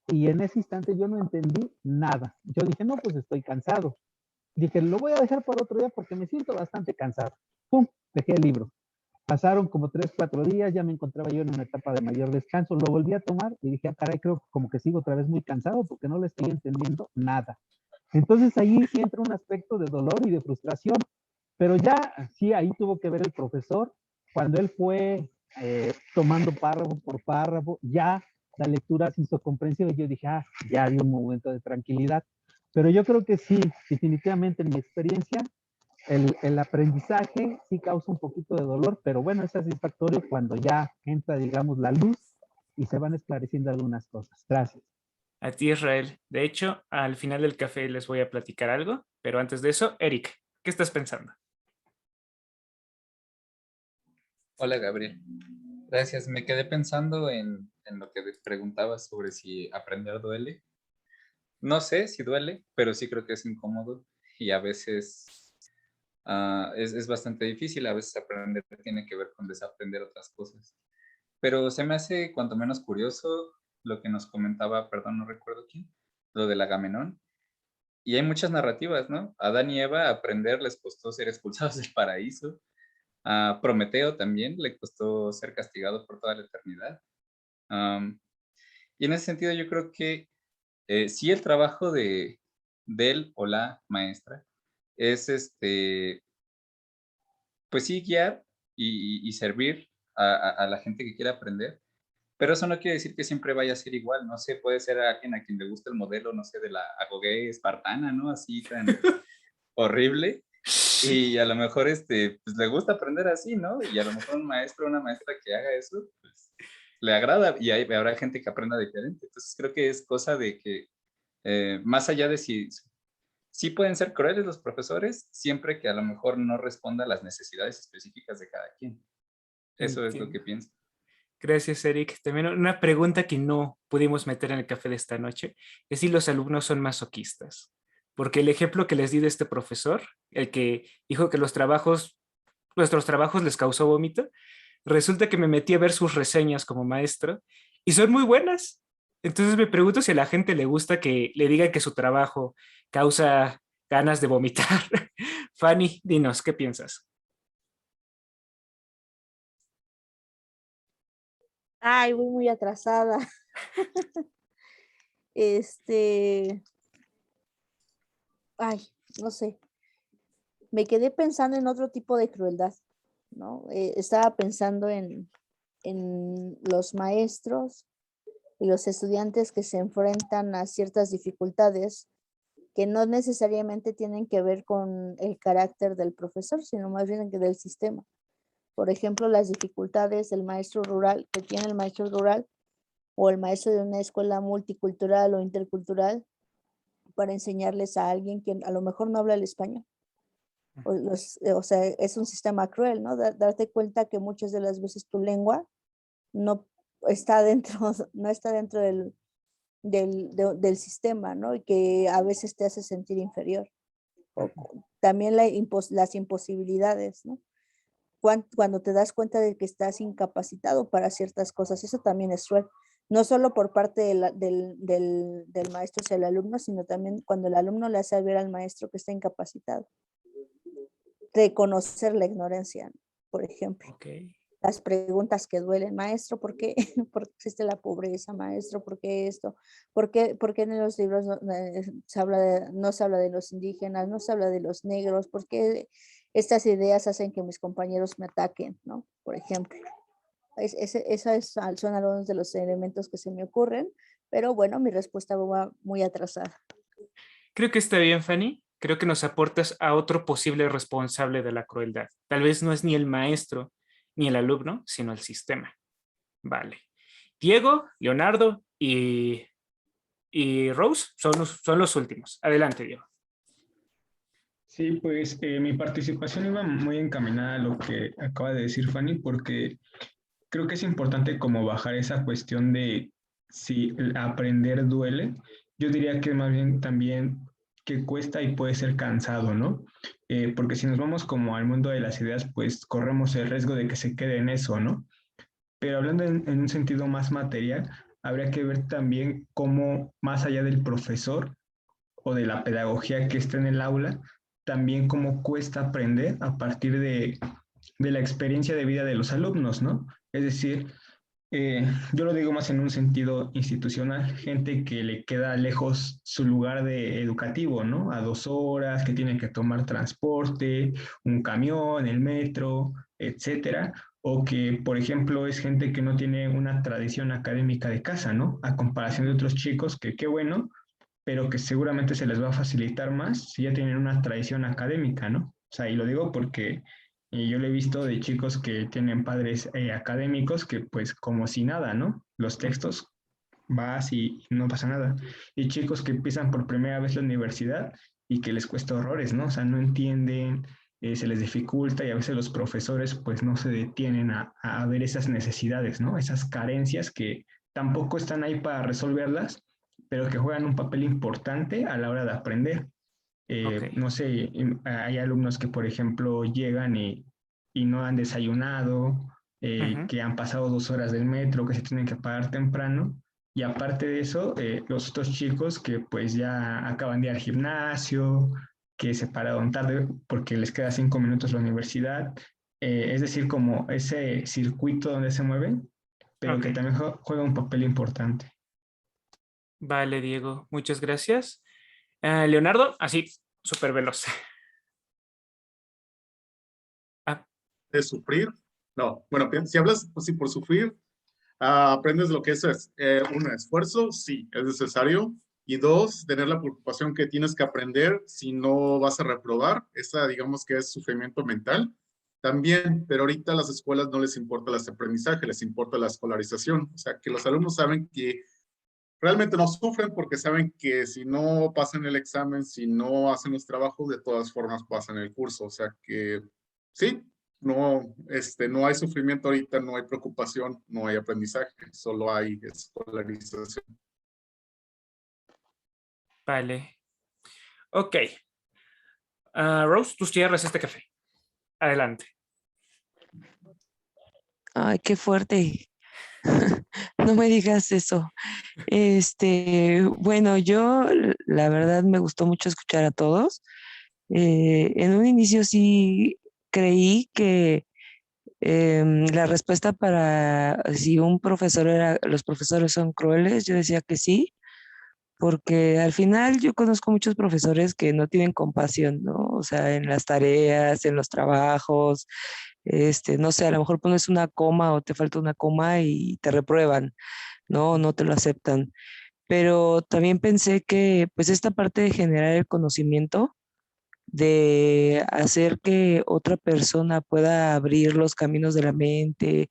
y en ese instante yo no entendí nada. Yo dije, no, pues estoy cansado. Dije, lo voy a dejar para otro día porque me siento bastante cansado. ¡Pum! Dejé el libro. Pasaron como 3, 4 días, ya me encontraba yo en una etapa de mayor descanso, lo volví a tomar y dije, caray, creo como que sigo otra vez muy cansado porque no le estoy entendiendo nada. Entonces ahí entra un aspecto de dolor y de frustración, pero ya sí, ahí tuvo que ver el profesor, cuando él fue tomando párrafo por párrafo, ya la lectura se hizo comprensible y yo dije, ya había un momento de tranquilidad. Pero yo creo que sí, definitivamente en mi experiencia, el aprendizaje sí causa un poquito de dolor, pero bueno, es satisfactorio cuando ya entra, digamos, la luz y se van esclareciendo algunas cosas. Gracias. A ti, Israel. De hecho, al final del café les voy a platicar algo, pero antes de eso, Eric, ¿qué estás pensando? Hola, Gabriel. Gracias. Me quedé pensando en lo que preguntabas sobre si aprender duele. No sé si duele, pero sí creo que es incómodo y a veces es bastante difícil. A veces aprender tiene que ver con desaprender otras cosas. Pero se me hace cuanto menos curioso lo que nos comentaba, perdón, no recuerdo quién, lo del Agamenón. Y hay muchas narrativas, ¿no? A Adán y Eva aprender les costó ser expulsados del paraíso. A Prometeo también le costó ser castigado por toda la eternidad. Y en ese sentido yo creo que sí el trabajo de él o la maestra es pues sí guiar y servir a la gente que quiere aprender, pero eso no quiere decir que siempre vaya a ser igual, no sé, puede ser alguien a quien le guste el modelo, no sé, de la agoge espartana, ¿no? Así tan horrible. Y a lo mejor pues le gusta aprender así, ¿no? Y a lo mejor un maestro o una maestra que haga eso, pues le agrada y habrá gente que aprenda diferente. Entonces creo que es cosa de que más allá de sí pueden ser crueles los profesores, siempre que a lo mejor no responda a las necesidades específicas de cada quien. Eso es lo Entiendo. que pienso. Gracias, Eric. También una pregunta que no pudimos meter en el café de esta noche es si los alumnos son masoquistas. Porque el ejemplo que les di de este profesor, el que dijo que nuestros trabajos les causó vómito, resulta que me metí a ver sus reseñas como maestro y son muy buenas. Entonces me pregunto si a la gente le gusta que le diga que su trabajo causa ganas de vomitar. Fanny, dinos, ¿qué piensas? Ay, voy muy atrasada. Ay, no sé. Me quedé pensando en otro tipo de crueldad, ¿no? Estaba pensando en los maestros y los estudiantes que se enfrentan a ciertas dificultades que no necesariamente tienen que ver con el carácter del profesor, sino más bien del sistema. Por ejemplo, las dificultades del maestro rural, que tiene el maestro rural o el maestro de una escuela multicultural o intercultural para enseñarles a alguien que a lo mejor no habla el español. O sea, es un sistema cruel, ¿no? Darte cuenta que muchas de las veces tu lengua no está dentro, no está dentro del sistema, ¿no? Y que a veces te hace sentir inferior. También las imposibilidades, ¿no? Cuando te das cuenta de que estás incapacitado para ciertas cosas, eso también es cruel. No solo por parte del maestro hacia el alumno, sino también cuando el alumno le hace ver al maestro que está incapacitado. Reconocer la ignorancia, por ejemplo. Okay. Las preguntas que duelen, maestro, ¿por qué existe la pobreza, maestro? ¿Por qué esto? ¿Por qué en los libros no se habla de los indígenas, no se habla de los negros? ¿Por qué estas ideas hacen que mis compañeros me ataquen, ¿no? Por ejemplo. Son algunos de los elementos que se me ocurren, pero bueno, mi respuesta va muy atrasada. Creo que está bien, Fanny. Creo que nos aportas a otro posible responsable de la crueldad. Tal vez no es ni el maestro ni el alumno, sino el sistema. Vale. Diego, Leonardo y Rose son los últimos. Adelante, Diego. Sí, pues mi participación iba muy encaminada a lo que acaba de decir Fanny, porque creo que es importante como bajar esa cuestión de si aprender duele. Yo diría que más bien también que cuesta y puede ser cansado, ¿no? Porque si nos vamos como al mundo de las ideas, pues corremos el riesgo de que se quede en eso, ¿no? Pero hablando en un sentido más material, habría que ver también cómo más allá del profesor o de la pedagogía que está en el aula, también cómo cuesta aprender a partir de la experiencia de vida de los alumnos, ¿no? Es decir, yo lo digo más en un sentido institucional, gente que le queda lejos su lugar de educativo, ¿no? A 2 horas, que tienen que tomar transporte, un camión, el metro, etcétera. O que, por ejemplo, es gente que no tiene una tradición académica de casa, ¿no? A comparación de otros chicos que qué bueno, pero que seguramente se les va a facilitar más si ya tienen una tradición académica, ¿no? O sea, y lo digo porque yo lo he visto de chicos que tienen padres académicos que pues como si nada, ¿no? Los textos vas y no pasa nada. Y chicos que empiezan por primera vez la universidad y que les cuesta horrores, ¿no? O sea, no entienden, se les dificulta y a veces los profesores pues no se detienen a ver esas necesidades, ¿no? Esas carencias que tampoco están ahí para resolverlas, pero que juegan un papel importante a la hora de aprender. Okay. No sé, hay alumnos que, por ejemplo, llegan y no han desayunado, que han pasado 2 horas del metro, que se tienen que parar temprano. Y aparte de eso, los otros chicos que pues ya acaban de ir al gimnasio, que se pararon tarde porque les queda 5 minutos la universidad. Es decir, como ese circuito donde se mueven, pero que también juega un papel importante. Vale, Diego, muchas gracias. Leonardo, así, súper veloz. ¿De sufrir? No, bueno, si hablas pues, por sufrir, aprendes lo que es un esfuerzo, sí, es necesario, Y dos, tener la preocupación que tienes que aprender si no vas a reprobar. Esa, digamos que es sufrimiento mental. También, pero ahorita a las escuelas no les importa el aprendizaje, les importa la escolarización. O sea, que los alumnos saben que realmente no sufren porque saben que si no pasan el examen, si no hacen los trabajos, de todas formas pasan el curso. O sea que sí, no, no hay sufrimiento ahorita, no hay preocupación, no hay aprendizaje, solo hay escolarización. Vale. Ok. Rose, tú cierras este café. Adelante. Ay, qué fuerte. No me digas eso. Bueno, yo la verdad me gustó mucho escuchar a todos. En un inicio sí creí que la respuesta para si un profesor los profesores son crueles, yo decía que sí, porque al final yo conozco muchos profesores que no tienen compasión, ¿no? O sea, en las tareas, en los trabajos, no sé, a lo mejor pones una coma o te falta una coma y te reprueban, ¿no? No te lo aceptan. Pero también pensé que pues esta parte de generar el conocimiento, de hacer que otra persona pueda abrir los caminos de la mente,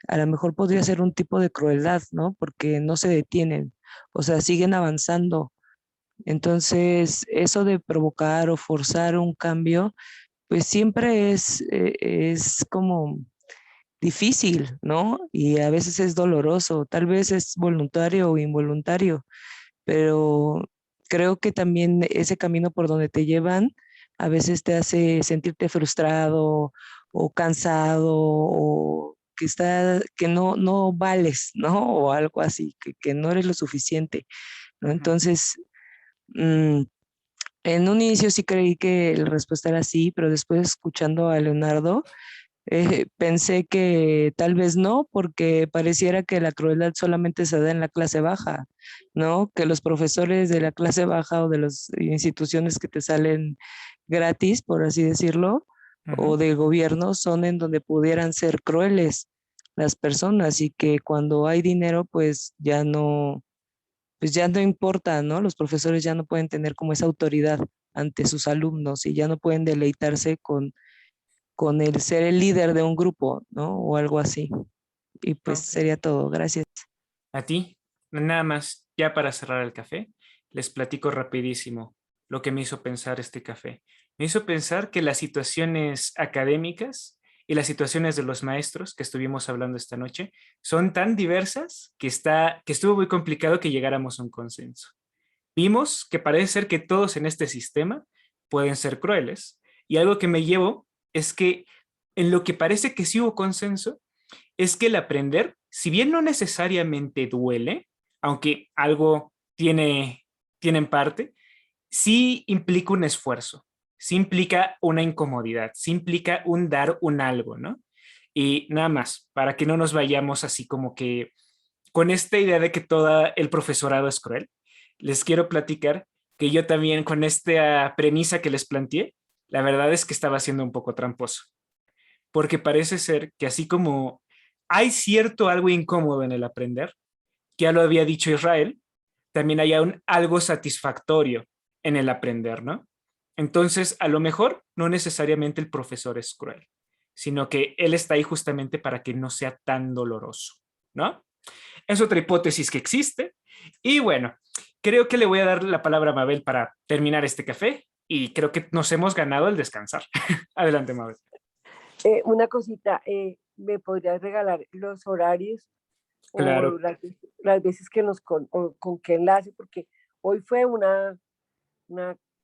a lo mejor podría ser un tipo de crueldad, ¿no? Porque no se detienen, o sea, siguen avanzando. Entonces, eso de provocar o forzar un cambio, pues siempre es como difícil, ¿no? Y a veces es doloroso, tal vez es voluntario o involuntario, pero creo que también ese camino por donde te llevan a veces te hace sentirte frustrado o cansado o que no vales, ¿no? O algo así, que no eres lo suficiente, ¿no? Entonces, en un inicio sí creí que la respuesta era sí, pero después escuchando a Leonardo, pensé que tal vez no, porque pareciera que la crueldad solamente se da en la clase baja, ¿no? Que los profesores de la clase baja o de las instituciones que te salen gratis, por así decirlo, o de gobierno, son en donde pudieran ser crueles las personas y que cuando hay dinero, pues ya no importa, ¿no? Los profesores ya no pueden tener como esa autoridad ante sus alumnos y ya no pueden deleitarse con el ser el líder de un grupo, ¿no? O algo así. Y pues sería todo. Gracias. A ti, nada más, ya para cerrar el café, les platico rapidísimo lo que me hizo pensar este café. Me hizo pensar que las situaciones académicas y las situaciones de los maestros que estuvimos hablando esta noche son tan diversas que estuvo muy complicado que llegáramos a un consenso. Vimos que parece ser que todos en este sistema pueden ser crueles y algo que me llevo es que en lo que parece que sí hubo consenso es que el aprender, si bien no necesariamente duele, aunque algo tiene en parte, sí implica un esfuerzo, sí implica una incomodidad, sí implica un dar un algo, ¿no? Y nada más, para que no nos vayamos así como que con esta idea de que todo el profesorado es cruel, les quiero platicar que yo también con esta premisa que les planteé, la verdad es que estaba siendo un poco tramposo, porque parece ser que así como hay cierto algo incómodo en el aprender, que ya lo había dicho Israel, también hay algo satisfactorio en el aprender, ¿no? Entonces, a lo mejor no necesariamente el profesor es cruel, sino que él está ahí justamente para que no sea tan doloroso, ¿no? Es otra hipótesis que existe. Y bueno, creo que le voy a dar la palabra a Mabel para terminar este café y creo que nos hemos ganado el descansar. Adelante, Mabel. Una cosita, ¿me podrías regalar los horarios Claro. o las veces que con qué enlace? Porque hoy fue una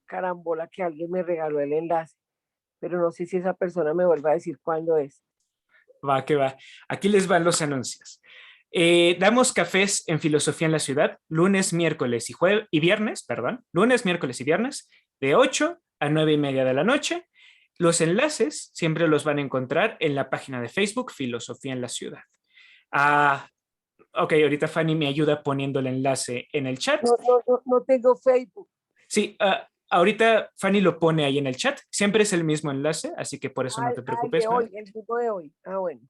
carambola que alguien me regaló el enlace, pero no sé si esa persona me vuelva a decir cuándo es. Va, que va. Aquí les van los anuncios. Damos cafés en Filosofía en la Ciudad, lunes, miércoles y viernes, lunes, miércoles y viernes, de 8 a 9:30 de la noche. Los enlaces siempre los van a encontrar en la página de Facebook Filosofía en la Ciudad. Ok, ahorita Fanny me ayuda poniendo el enlace en el chat. No tengo Facebook. Sí, ahorita Fanny lo pone ahí en el chat. Siempre es el mismo enlace, así que por eso no te preocupes. El grupo de hoy. Ah, bueno.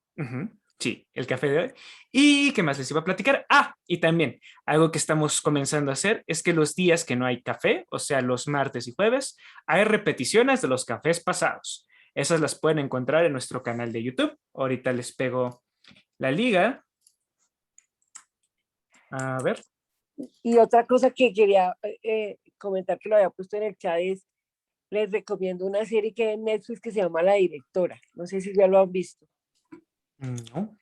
Sí, el café de hoy. ¿Y qué más les iba a platicar? Ah, y también algo que estamos comenzando a hacer es que los días que no hay café, o sea, los martes y jueves, hay repeticiones de los cafés pasados. Esas las pueden encontrar en nuestro canal de YouTube. Ahorita les pego la liga. A ver. Y otra cosa que quería comentar que lo había puesto en el chat es, les recomiendo una serie que hay en Netflix que se llama La Directora. No sé si ya lo han visto. No.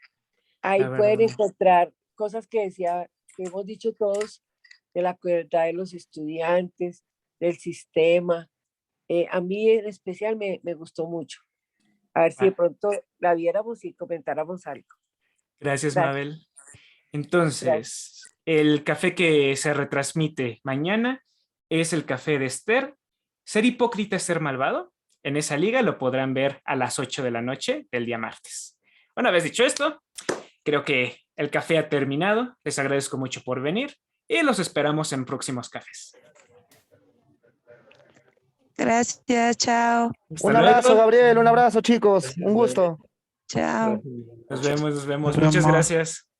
Ahí A ver, pueden ¿dónde? encontrar cosas que que hemos dicho todos de la crueldad de los estudiantes, del sistema. A mí en especial me gustó mucho. A ver si de pronto la viéramos y comentáramos algo. Gracias, Gracias. Mabel. Entonces, el café que se retransmite mañana es el café de Esther. Ser hipócrita es ser malvado. En esa liga lo podrán ver a las 8 de la noche del día martes. Una vez dicho esto, creo que el café ha terminado. Les agradezco mucho por venir y los esperamos en próximos cafés. Gracias, chao. Hasta Un abrazo, luego. Gabriel, un abrazo, chicos. Un gusto. Chao. Nos vemos, nos vemos. Nos Muchas vemos. gracias.